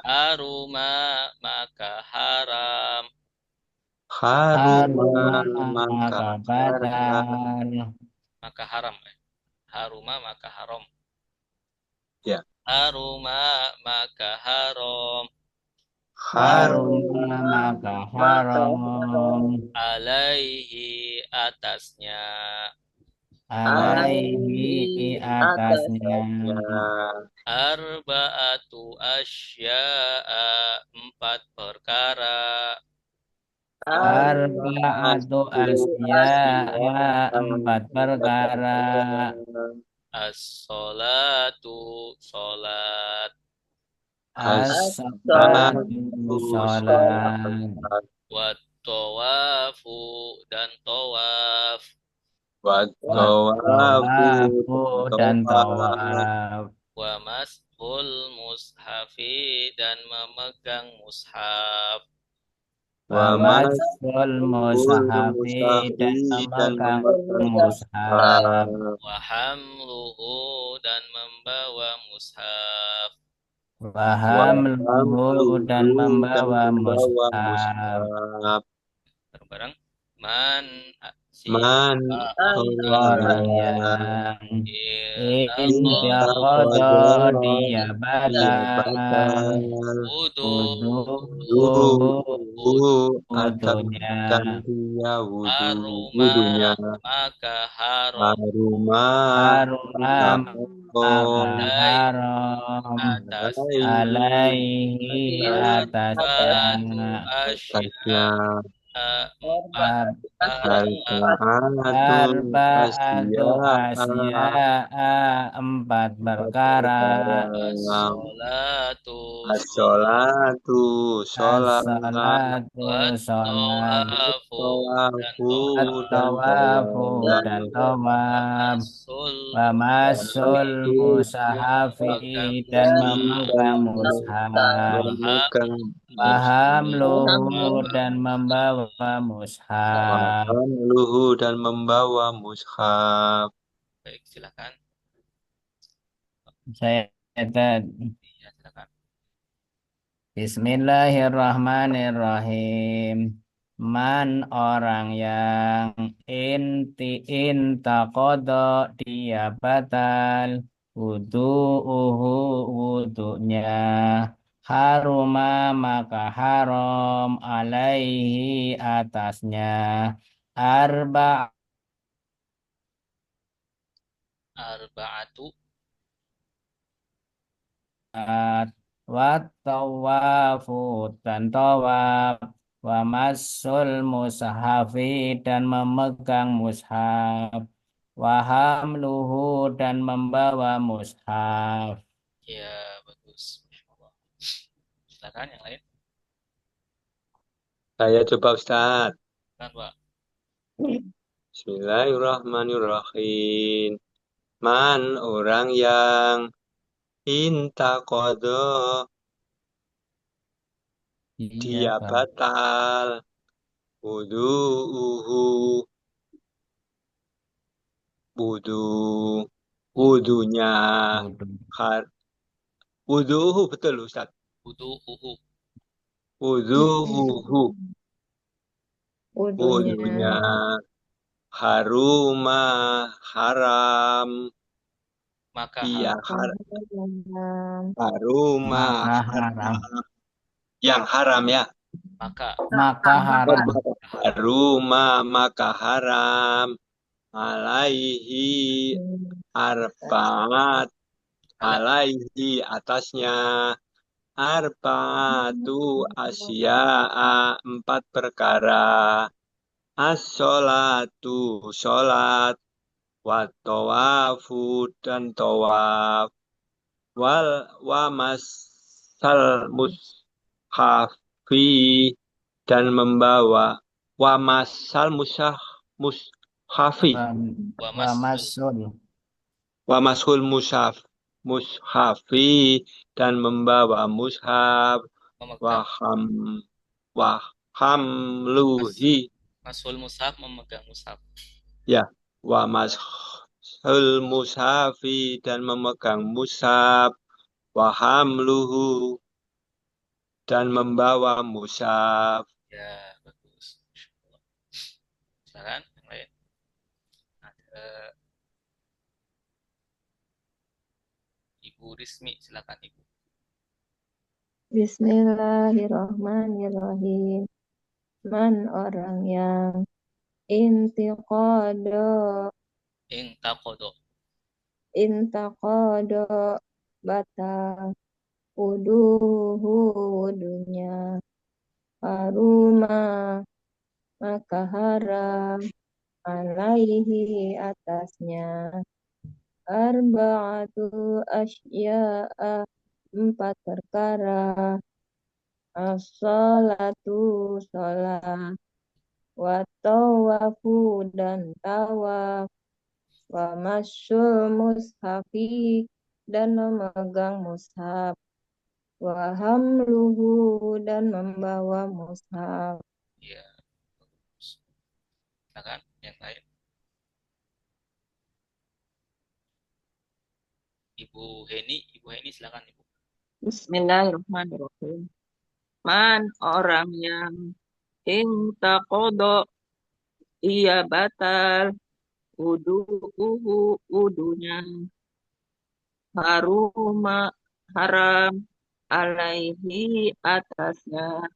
haruma maka haram haruma haruma maka maka haram batal maka haram haruma maka haram ya haruma maka haram haruma haruma maka maka haram haram alaihi atasnya alaihi atasnya arba'atu asya'a empat perkara arba'atu asya'a empat perkara as-salatu salat as-salatu sholat wa tawafu dan tawaf Wattawafu wattawafu dan tawaf tawaf wa mashul mushafi dan memegang mushaf wa wa masul masul mushafi dan musafi dan memegang memegang mushaf wa hamluhu dan membawa mushaf wa wahamluhu dan hamluhu dan membawa membawa mushaf mushaf bareng-bareng man man orang orang yang iltaqada intiqada dia dia batal batal wuduhu wudu wudunya ataskan dia haruma wudunya maka haram haruma haruma maka alai haram atasnya alaihi atasnya arba'atu asya atasnya empat arba'atun arba'atu asya'a asya'a empat empat perkara perkara as-salatu as-sholatu sholat as-salatu sholat wat-tawafu dan tawafu dan at-tawafu tawaf dan tawaf masul wa masul Masul mushafi pegang dan mushaf dan memegang mushaf memegang paham mushaf luhu dan membawa mushaf. paham luhu dan membawa mushaf. baik silakan Saya tadi. ya silakan Bismillahirrahmanirrahim. Man orang yang intaqada dia batal wudunya haruma maka haram alaihi atasnya arba'at arba'atu wa tawafu dan tawaf wa masul mushafi dan memegang mushaf wa hamluhu dan membawa mushaf. ya bagus Masya Allah. Silakan yang lain Saya coba Ustaz. kan Pak Bismillahirrahmanirrahim. Man orang yang intaqada dia batal wudu'uhu wudunya wudu'uhu betul Ustaz wudu'uhu wudu'uhu wudunya haruma haram maka iya haruma Maka haram. yang haram ya Maka haram. haruma maka haram alaihi arba'at alaihi atasnya arba'atu asya'a empat perkara as-sholatu sholat wa tawafu dan tawaf wa masal mushafi dan membawa wa masal mushafi wa masul mushafi dan membawa mushaf wa hamluhi masul mushaf memegang mushaf ya wa masul mushafi dan memegang mushaf wa hamluhu dan membawa mushaf. ya bagus Masya Allah. Silakan yang lain ada Ibu Rismi silakan Ibu Bismillahirrahmanirrahim. Man orang yang intiqada Intaqodo. Intaqodo batal wudunya haruma maka haram alaihi atasnya arba'atu asya'a 4 perkara as-sholatu sholat wa tawafu dan tawaf wa masyul mushafi dan memegang mushaf wa hamluhu dan membawa mushaf. Ya. Silakan yang lain. Ibu Heni silakan Ibu. Bismillahirrahmanirrahim. Man orang yang intaqodo ia batal wudunya haruma haram alaihi atasnya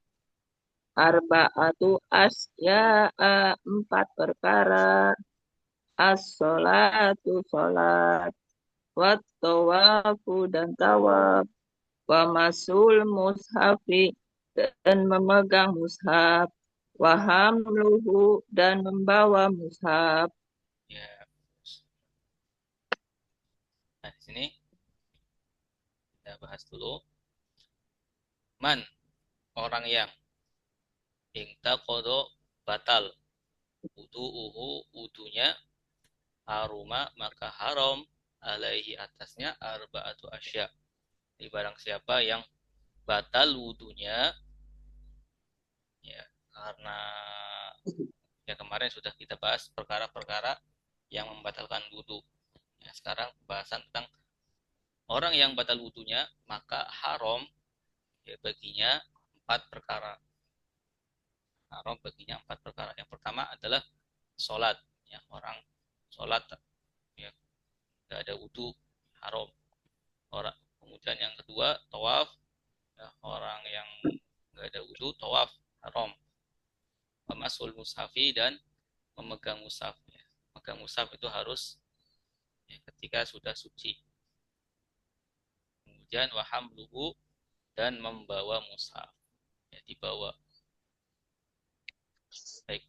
arba'atu asya'a 4 perkara as-sholatu sholat wa tawafu dan tawaf wa masul mushafi dan memegang mushaf wa hamluhu dan membawa mushaf. Ya. Nah, di sini kita bahas dulu. Man orang yang intaqodo batal wudunya haruma maka haram alaihi atasnya arba'atu asya. Jadi barang siapa yang batal wudunya ya karena ya kemarin sudah kita bahas perkara-perkara yang membatalkan wudu. Ya, sekarang pembahasan tentang orang yang batal wudunya maka haram ya baginya 4 perkara. Haram baginya 4 perkara. Yang pertama adalah sholat. Ya, orang sholat ya tidak ada wudu haram. Kemudian yang kedua tawaf. Ya, orang yang tidak ada wudu tawaf haram. Masul mushafi dan memegang mushaf. Ya. Memegang mushaf itu harus ya, ketika sudah suci. Kemudian wahamluhu dan membawa mushaf. Ya, dibawa. Baik.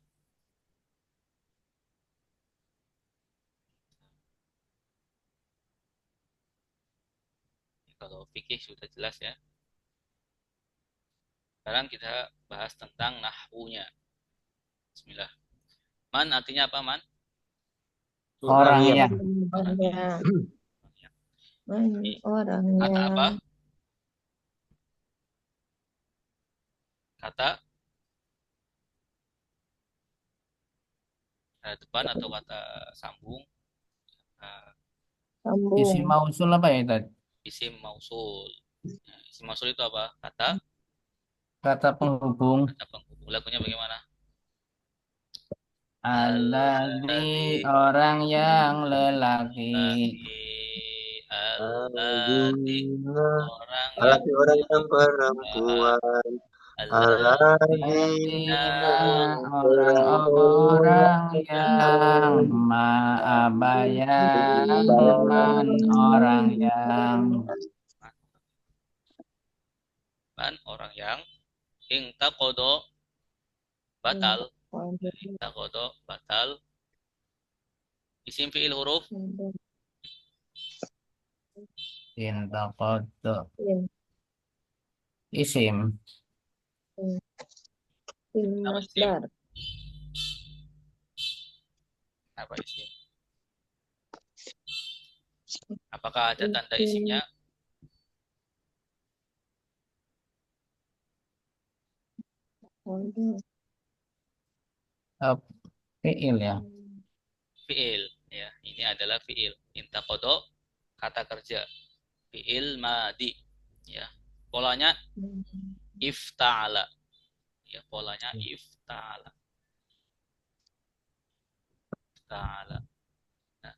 Kalau fikih sudah jelas ya. Sekarang kita bahas tentang nahwunya. Bismillah. Man artinya apa, Man? Orangnya. Orangnya. Orangnya. Kata apa? Kata depan atau kata sambung? Sambung. Isim mausul apa ya tadi? Isim mausul. Nah, isim mausul itu apa? Kata Kata penghubung. Lagunya bagaimana? Alladzi orang yang lelaki. Alladzi orang yang perempuan. Alladzina orang-orang yang ma'abayan orang yang Man orang yang intaqodo batal. Intaqodo batal. Isim fi'il huruf intaqadda isim Masdar. apa isim? Apakah ada tanda isimnya? fi'il ya. Fi'il ya, ini adalah fi'il. Intaqodo kata kerja. Fi'il madi ya. Polanya ifta'ala. Ya, polanya ifta'ala. Ifta'ala. Nah,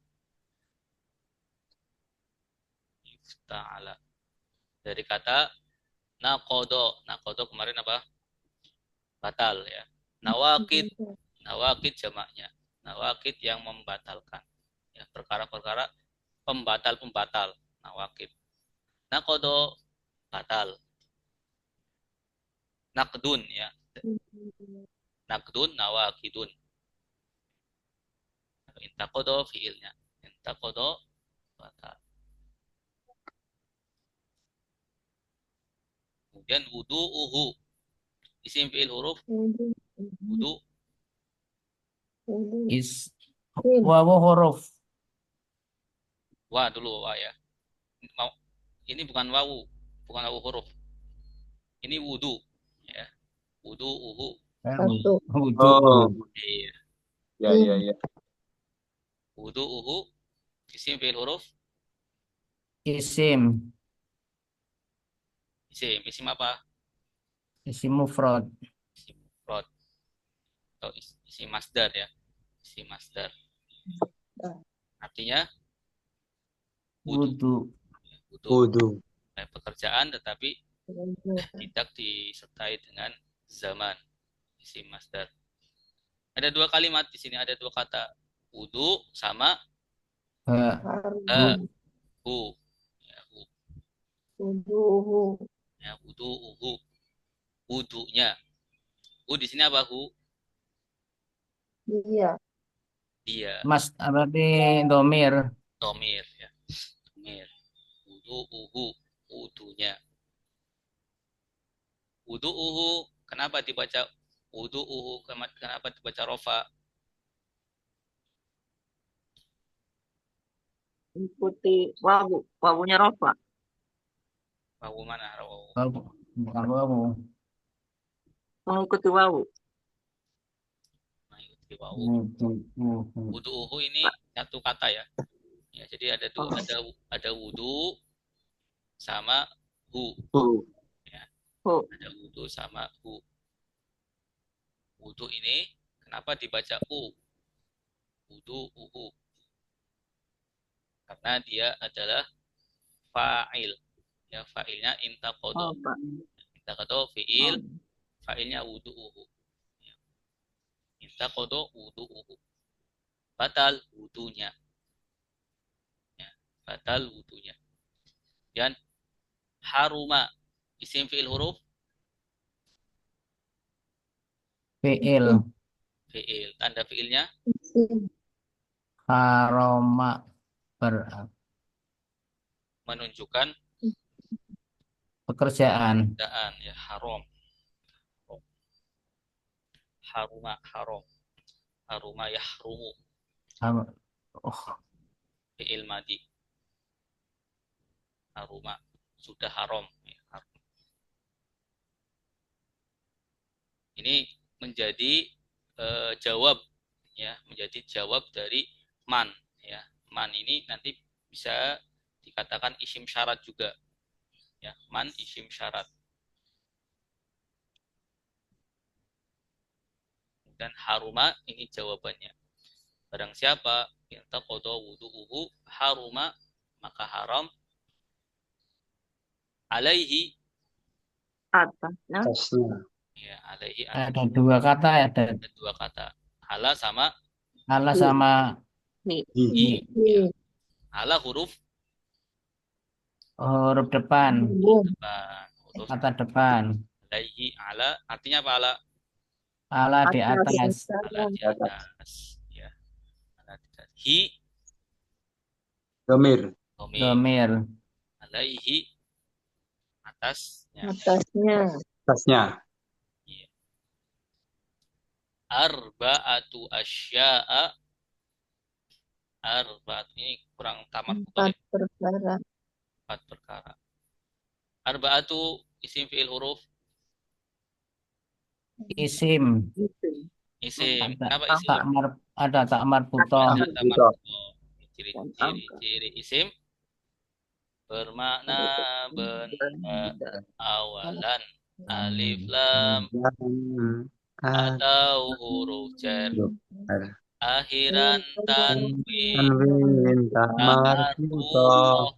ifta'ala. Dari kata naqodo. Naqodo kemarin apa? Batal ya. Nawakid jamaknya. Nawakid yang membatalkan. Ya, ya, perkara-perkara pembatal-pembatal nawakid. Naqodo batal. Naqdun ya. Naqdun nawakidun. Intaqodo fiilnya. Intaqodo batal. Kemudian wudu'uhu. Isim fiil huruf wudu. Is wawu huruf. Wa dulu wa ya. Ini bukan wawu, bukan wawu huruf. Ini wudu ya. Wudu'uhu. Satu. Wudu. Oh, Iya. ya. Wudu'uhu. Isim fiil huruf. Isim. Isim apa? Isim mufrad. Isim mufrad atau isim masdar ya. Isim masdar. Artinya wudu. Wudu. wudu. Pekerjaan tetapi tidak disertai dengan zaman. Isim masdar. Ada dua kalimat di sini, ada dua kata. Wudu sama hu. Ya, hu. Wuduhu. Ya, wudu'uhu. Wudunya. Hu di sini apa hu? Dia. Dia. Mas berarti domir. Domir ya. Domir. Wudu'uhu. Wudunya. Wudu'uhu. Kenapa dibaca wudu'uhu? Kenapa dibaca rofa? Ikuti wawu. Wawunya rofa. Wawu mana? Wawu. Bukan wawu. Mengikuti wawu. Mengikuti wawu. Wudu. Wudu'uhu ini satu kata ya. Ya, jadi ada wudu sama hu. Ya. Ada wudu sama hu. Wudu ini kenapa dibaca u? Wudu'uhu. Karena dia adalah fa'il. Ya, fa'ilnya intaqodo. Intaqodo fi'il, fa'ilnya wudu'uhu. Ya. Intaqodo wudu'uhu. Batal wudunya. Ya, batal wudunya. Dan haruma, isim fi'il huruf Fi'il. fi'il. Tanda fi'ilnya Haroma. menunjukkan Pekerjaan. keadaan ya, haram. Haruma haram. Haruma yahrumu. Oh, Fi'il madi. Haruma sudah haram. Ya, haram. Ini menjadi jawab ya, menjadi jawab dari man ya. Man ini nanti bisa dikatakan isim syarat juga. Ya, man isim syarat. Dan haruma ini jawabannya. Barang siapa intaqada wudu'uhu haruma, maka haram alaihi Atasnya. ya, alaihi ada dua kata ya. ada dua kata. Hala sama Ala sama Hi. ya. Hala huruf depan. depan. Huruf Kata depan. alaihi ala artinya apa ala? Ala di atas. Ala di atas ya. Ala di atas. Hi Domir. Domir. alaihi atasnya. Atasnya. Ya. Arba'atu asya'a. Arba'at ini kurang tamat. 4 perkara. 4 perkara. Arba'atu isim fi'il huruf Isim. isim. Kenapa isim? Ada takmar buto. Ada tamat. Ciri-ciri isim bermakna benda awalan alif lam atau huruf jar akhiran tanwin Tamar marfu'ah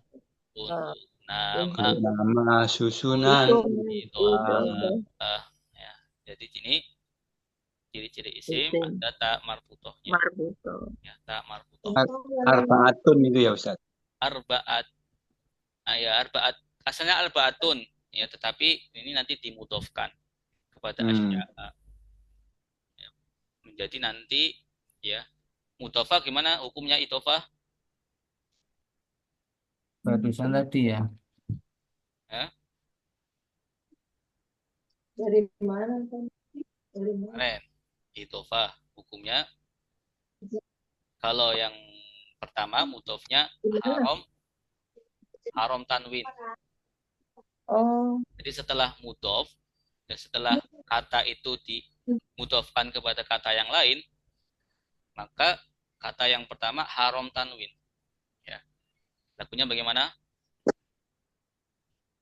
untuk nama susunan itu ya. Jadi ini ciri-ciri isim Isim. ada tak marbutohnya. Marbuto. Ya, tak marbutoh. Arbaatun itu ya Ustaz. Arbaat, ya arbaat. Asalnya arbaatun, ya, tetapi ini nanti dimudofkan kepada asya'a. Ya, menjadi nanti, ya, mudofah gimana hukumnya idofah? Barusan tadi ya. Ya, Dari mana kan? Dari mana? kemarin. Idofah hukumnya kalau yang pertama mudofnya haram, haram tanwin. Oh, Jadi setelah mudof dan setelah kata itu dimudofkan kepada kata yang lain, maka kata yang pertama haram tanwin. Ya. Lagunya bagaimana?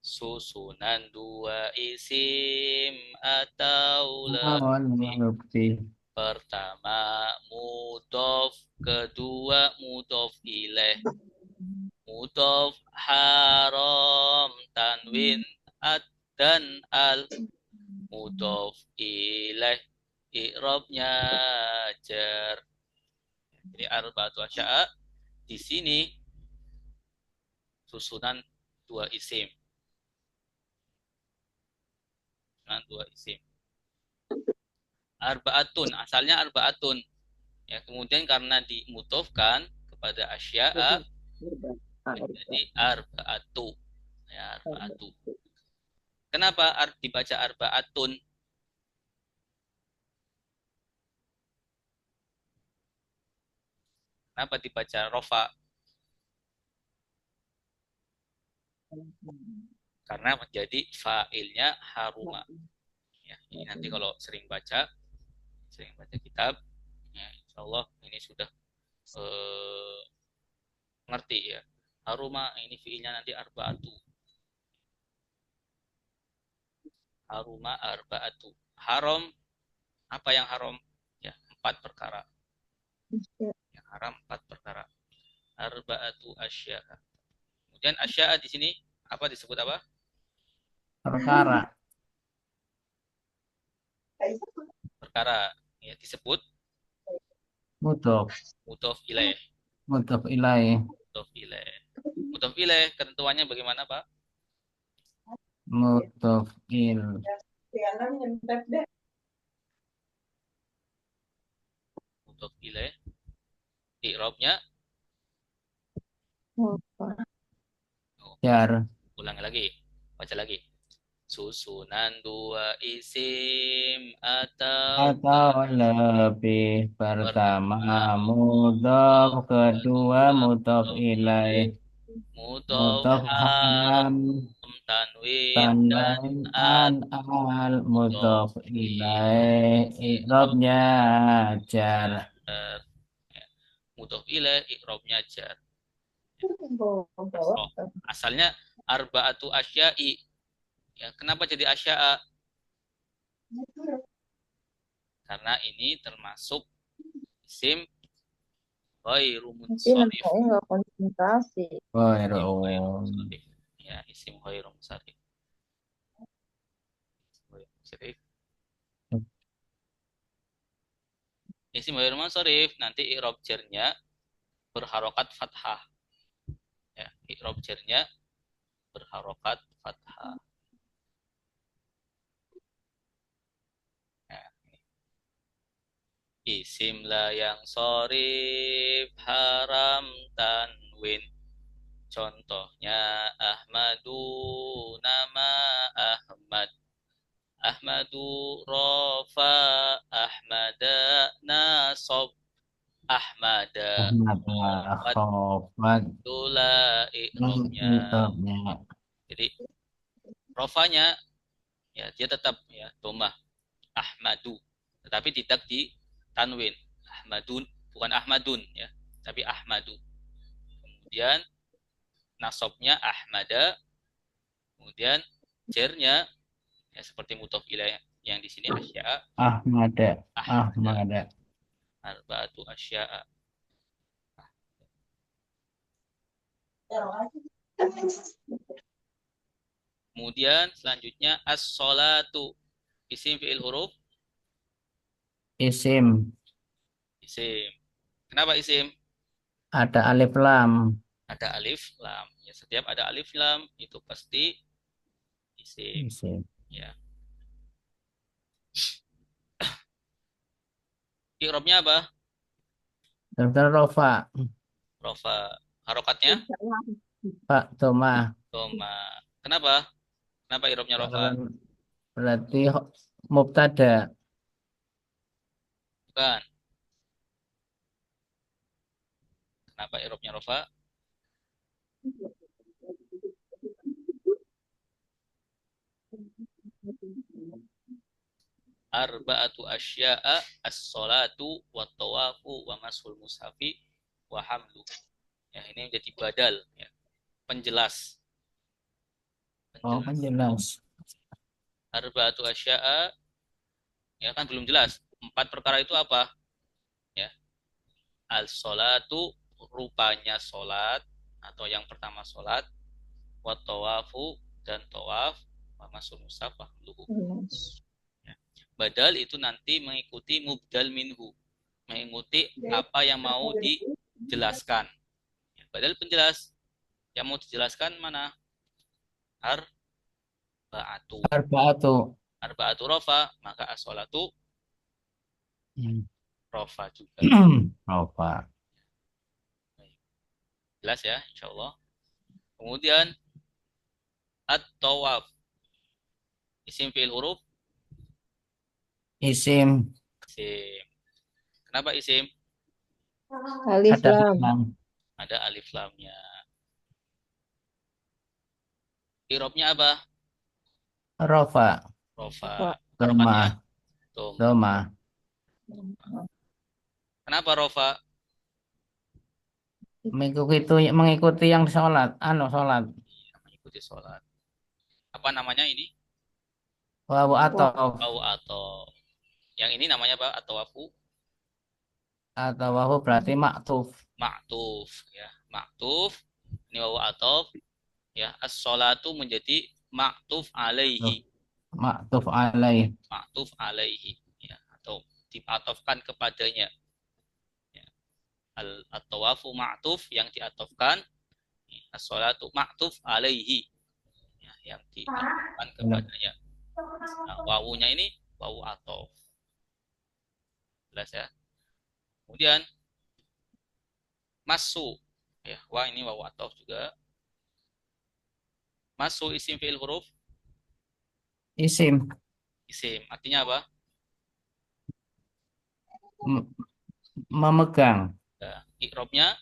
Susunan dua isim atau lebih. Lebih. Pertama mudof, kedua mudof ilaih. Mudof haram tanwin dan al. Mudof ilaih i'rabnya jar. Jadi arba'atu asya'a di sini susunan dua isim. Susunan dua isim. Arba'atun, asalnya arba'atun. Ya, kemudian karena dimudofkan kepada asya'a menjadi arba'atu. Ya, arba'atu. Kenapa dibaca arba'atun? Kenapa dibaca rofa? Karena menjadi fa'ilnya haruma. Ya, ini nanti kalau sering baca kitab, ya, insya Allah ini sudah ngerti ya. Haruma ini fi'ilnya nanti arba'atu. Haruma arba'atu. Haram, apa yang haram? Ya, 4 perkara. Yang haram 4 perkara. Arba'atu asya'a. Kemudian asya'a di sini apa disebut apa? Perkara. Perkara. Ya, disebut Mudof. mudhof ilaih. Mudof ilaih. Mudhof ilaih. Mudhof ilaih ketentuannya bagaimana, Pak? Mudof il. Mudhof ilaih. I'rabnya Jar. ulang lagi. Baca lagi. Susunan dua isim atau Lebih. Pertama mudof, kedua mudof ilaih. mudhof Mudof haram haram tanwin dan tanwin al al mudhof mudof ilaih i'rabnya jar. Ya. Mudhof ilaih i'rabnya jar. Oh, asalnya arba'atu asya'i. Ya, kenapa jadi asya'a? Karena ini termasuk isim ghairu munsharif. saya nggak konsentrasi. Ya, isim ghairu munsharif. Isim ghairu munsharif nanti i'rab jarnya berharokat fathah. Ya, i'rab jarnya berharokat fathah. Nah, isim la yang sorif haram tanwin. Contohnya Ahmadu, nama Ahmad. Ahmadu rofa, Ahmada nasob, Ahmada Khofat tula i'rabnya. Jadi rofanya ya dia tetap ya domah Ahmadu, tetapi tidak di tanwin. Ahmadun bukan Ahmadun ya, tapi Ahmadu. Kemudian nasobnya Ahmada, kemudian jernya ya seperti mudhof ilaih yang di sini asya'a. Ahmada. Arba'atu asya'a. Kemudian selanjutnya as-sholatu isim fi'il huruf Isim. Isim. Kenapa isim? Ada alif lam. Ada alif lam. Ya, setiap ada alif lam itu pasti isim. Isim. Ya. I'rabnya apa? Dokter Rofa. Rofa. Harokatnya? Pak Toma. Doma. Kenapa? Kenapa i'rabnya rofa? Karena berarti mubtada. Bukan. Kenapa i'rabnya rofa? Arba'atu asya'a as-salatu wa tawafu wa mashul mushafi wa hamlu. Ya, ini menjadi badal ya. Penjelas. Oh, penjelas. Arba'atu asya'a ya kan belum jelas. 4 perkara itu apa? Ya. Al-salatu rupanya salat atau yang pertama salat, wa tawafu dan tawaf, wa mashul mushaf wa hamluhu. Ya. Badal itu nanti mengikuti mubdal minhu, mengikuti apa yang mau dijelaskan. Ya, badal penjelas. Yang mau dijelaskan mana? Arba'atu. Arba'atu. Arba'atu rofa, maka as-sholatu rofa juga. Rofa. Jelas ya, insyaallah. Kemudian at-tawaf. Isim fi'il huruf. Isim. Isim. Kenapa isim? Alif Ada lam. lam. Ada alif lamnya. I'rabnya apa? Rofa. Rofa. Doma. Harokatnya dom. Doma. Kenapa rofa? Mengikuti yang sholat. Sholat. Iya, mengikuti sholat. Apa namanya ini? Wawu atof. Wawu atau yang ini namanya apa? Atawafu Atau wawu berarti maktuf. ma'tuf ya. Ma'tuf ini wawu atof ya. As-sholatu menjadi ma'tuf alaihi. Maktuf alaih. Ma'tuf alaihi ya, atau diatofkan kepadanya ya. At-tawafu ma'tuf yang diatofkan, as-sholatu ma'tuf alaihi ya, yang diatofkan kepadanya. Nah, wawunya ini wawu atof. Jelas ya. Kemudian masu ya, wah ini wawu atof juga. Masu isim fi'il huruf. Isim. Isim artinya apa? Memegang. Ya, i'rabnya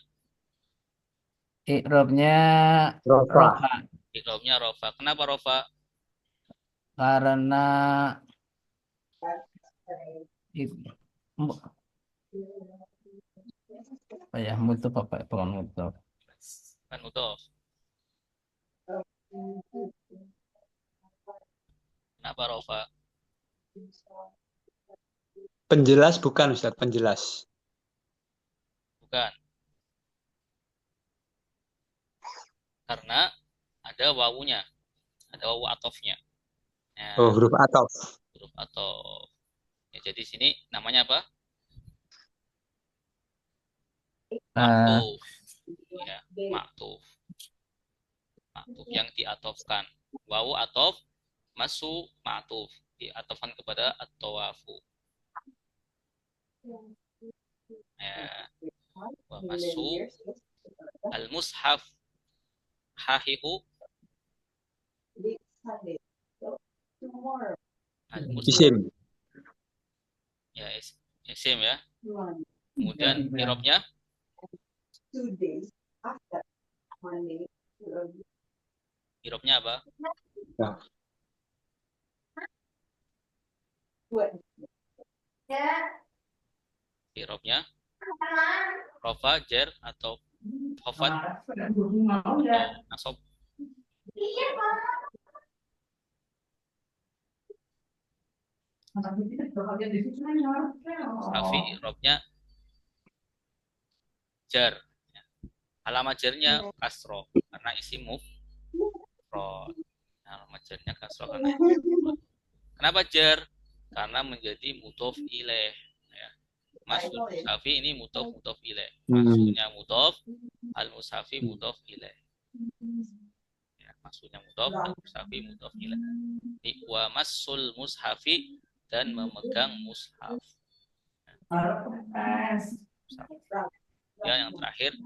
I'rabnya Rofa. rofa. i'rabnya rofa. Kenapa rofa? Karena apa ya, mutuf apa ya, bukan mutuf. Kan mudhof. Kenapa rofa? Penjelas bukan Ustaz, penjelas. Bukan. Karena ada wawunya, ada wawu atofnya. Ya, Oh, huruf atof. huruf atof. Ya, jadi sini namanya apa? Maktuf. Ya, maktuf. Maktuf yang diatofkan. Wawu atof, masu maktuf. Diatofkan kepada at-tawafu. Ya. Wa masu al-mushaf hahihu al-mushaf. Isim. Ya, isim ya. Kemudian i'rabnya i'rabnya apa? I'rabnya rofa, jer atau khafat atau nasab. Rafi i'rabnya jar. Alamat jarnya kasro karena isim mufrad. Alamat jarnya kasro karena isim mufrad. Kenapa jar? Karena menjadi mudhof ilaih. masul mushafi ini mudhof ilaih. Hmm. Maksudnya mudhof, al-mushafi mudhof ilaih. Ya, maksudnya mudhof, al-mushafi mudhof ilaih. Wa masul mushafi dan memegang mushaf. Ya, yang terakhir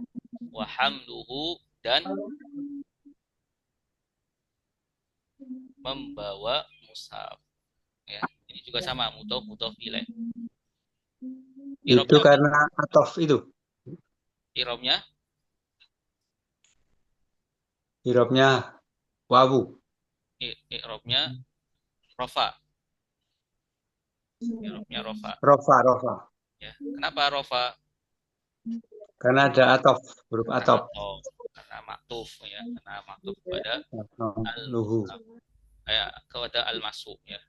wa hamluhu dan membawa mushaf. Ya, ini juga sama mudhof ilaih. Itu karena atof itu. Irobnya Wawu. Irobnya rofa. Irobnya rofa. Rofa. Ya, kenapa rofa? Karena ada atof, huruf atof. Karena maktuf ya, karena maktuf kepada Luhu. kepada al-masuk ya.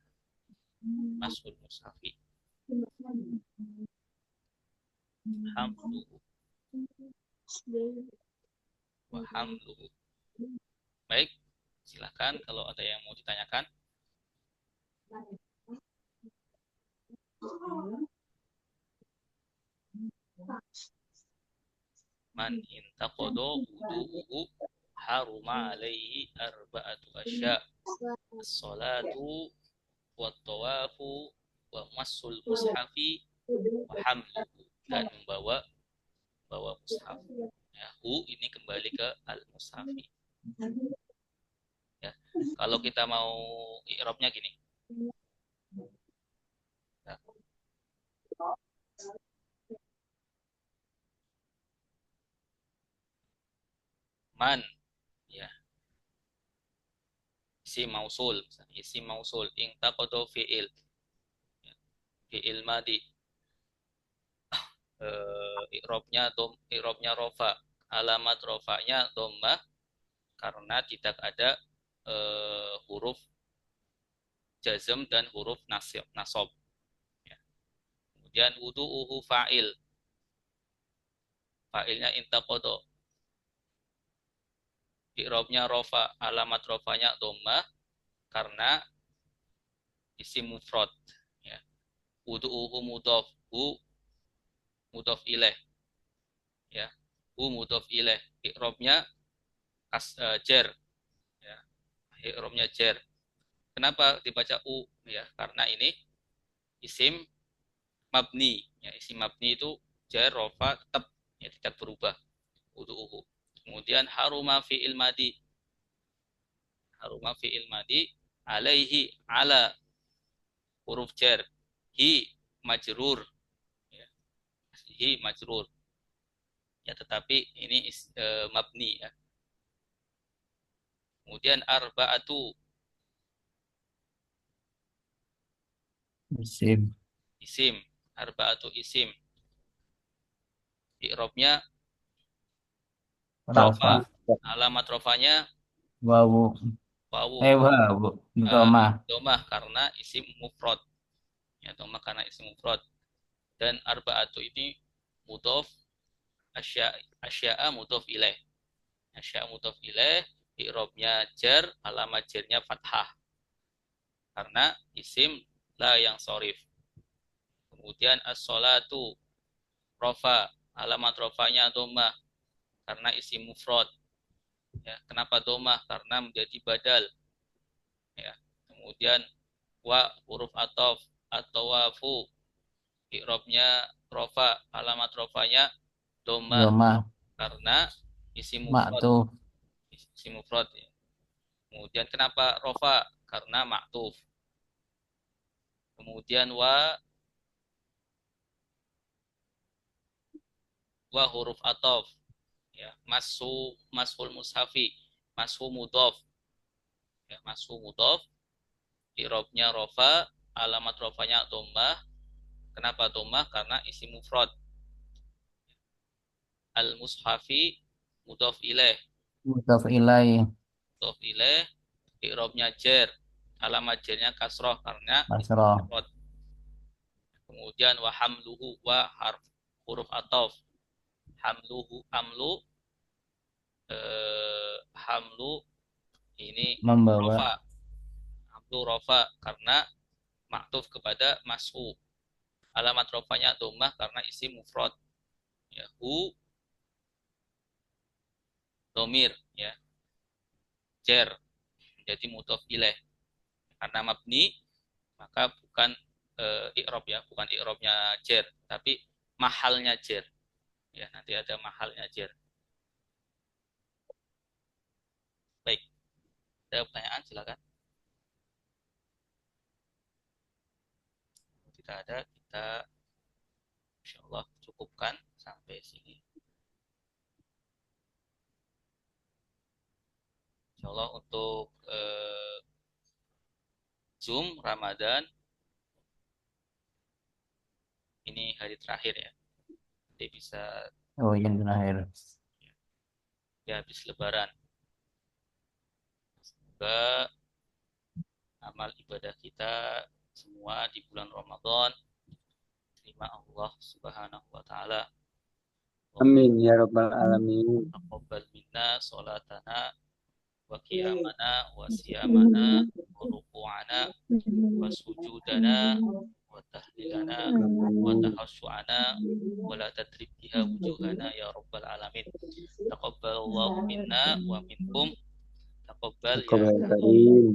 Masul mushafi. Hamluhu. Wa hamluhu. Baik, silakan kalau ada yang mau ditanyakan. Man intaqada wudu'uhu haruma alaihi arba'atu asya. As-salatu wa tawafu wa masul mushafi wa hamluhu, dan membawa mushaf. Ya, ini kembali ke al-mushafi. Ya, kalau kita mau i'rabnya gini. Ya. Man ya. Isim mausul intaqada fi'il. Ya. Fi'il madi. I'rabnya rofa. Alamat rofanya dhammah karena tidak ada huruf jazm dan huruf nasab. Ya. Kemudian wudu'uhu fa'il. Fa'ilnya intaqada. I'rabnya rofa. Alamat rofanya dhammah karena isim mufrad. Ya. Wudu'uhu mudhaf. Mudhaf ilaih. Ya. Mudhaf ilaih. I'rabnya jar. Ya. I'rabnya jar. Kenapa dibaca u? Ya, karena ini isim mabni. Ya, isim mabni itu jar, rofa, tetap ya, tidak berubah. Wudu'uhu. Kemudian haruma fi'il madi. Haruma fi'il madi alaihi ala huruf jar. Hi majrur. Ya. Hi majrur. Ya, tetapi ini mabni ya. Kemudian arba'atu isim. Arba'atu isim. I'rabnya rofa. Alamat rofanya Wawu. wawu. Wawu. Domah. Karena isim mufrad. Ya, domah karena isim mufrad. Dan arba'atu ini mudhof asya'a mudhof ilaih. Asya'a mudhof ilaih. I'rabnya jar, alamat jarnya fathah. Karena isim la yang sorif. Kemudian as-salatu rofa. Alamat rofanya domah karena isim mufrad. Ya, kenapa domah? Karena menjadi badal. Ya. Kemudian wa huruf atof atau wafu. I'rabnya rofa. Alamat rofanya domah karena isim mufrad. Isim mufrad. Ya. Kemudian kenapa rofa? Karena maktuf. Kemudian wa huruf atof. Ya, masul mushafi, mashu mudhof. Ya, mashu mudhof. I'rabnya rofa, alamat rofanya dhammah. Kenapa dhammah? Karena isim mufrad. Al mushafi mudhof ilaih. Mudhof ilaih. Mudhof ilaih. I'rabnya jar. Alamat jarnya kasroh karena kasroh. Kemudian wa hamluhu wa huruf atof. Hamlu ini membawa rofa. Hamlu rofa karena maktuf kepada mas'u. Alamat rofanya dhammah karena isim mufrad. Ya, hu domir, ya, jer menjadi mudhof ilaih. Karena mabni maka bukan i'rob, ya, bukan i'robnya jer, tapi mahalnya jer. Ya, nanti ada mahalnya jer. Baik, ada pertanyaan silakan. Kalau tidak ada, kita insyaallah cukupkan sampai sini. Insyaallah untuk Zoom Ramadan ini hari terakhir, ya. Nanti bisa Oh, yang terakhir. ya habis lebaran. Semoga amal ibadah kita semua di bulan Ramadan terima Allah Subhanahu wa taala. Amin ya rabbal alamin. Taqabbal minna sholatana wa qiyamana wa siyamana wa ruku'ana wa sujudana wa tahlilana wa tahassu'ana wa la tadrib biha wujuhana ya rabbal alamin. Taqabbalallahu minna wa minkum. Taqabbal ya Karim.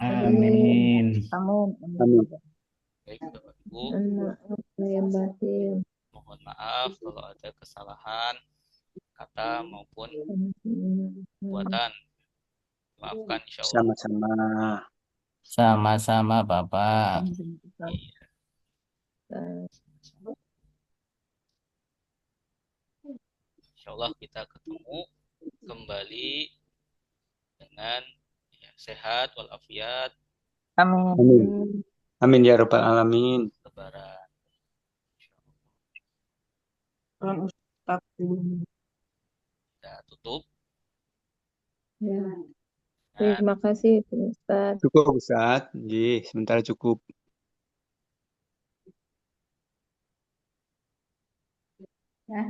Amin. Amin. Baik, Bapak Ibu, mohon maaf kalau ada kesalahan kata maupun perbuatan. Maafkan insyaallah. Sama-sama. Sama-sama, Bapak. Iya. Insyaallah kita ketemu kembali dengan ya, sehat walafiat. Amin. Amin ya rabbal alamin. Lebaran. Kita tutup. Ya. Nah, Terima kasih, Ustaz. Cukup Ustaz. Nggih, sementara cukup. Ya.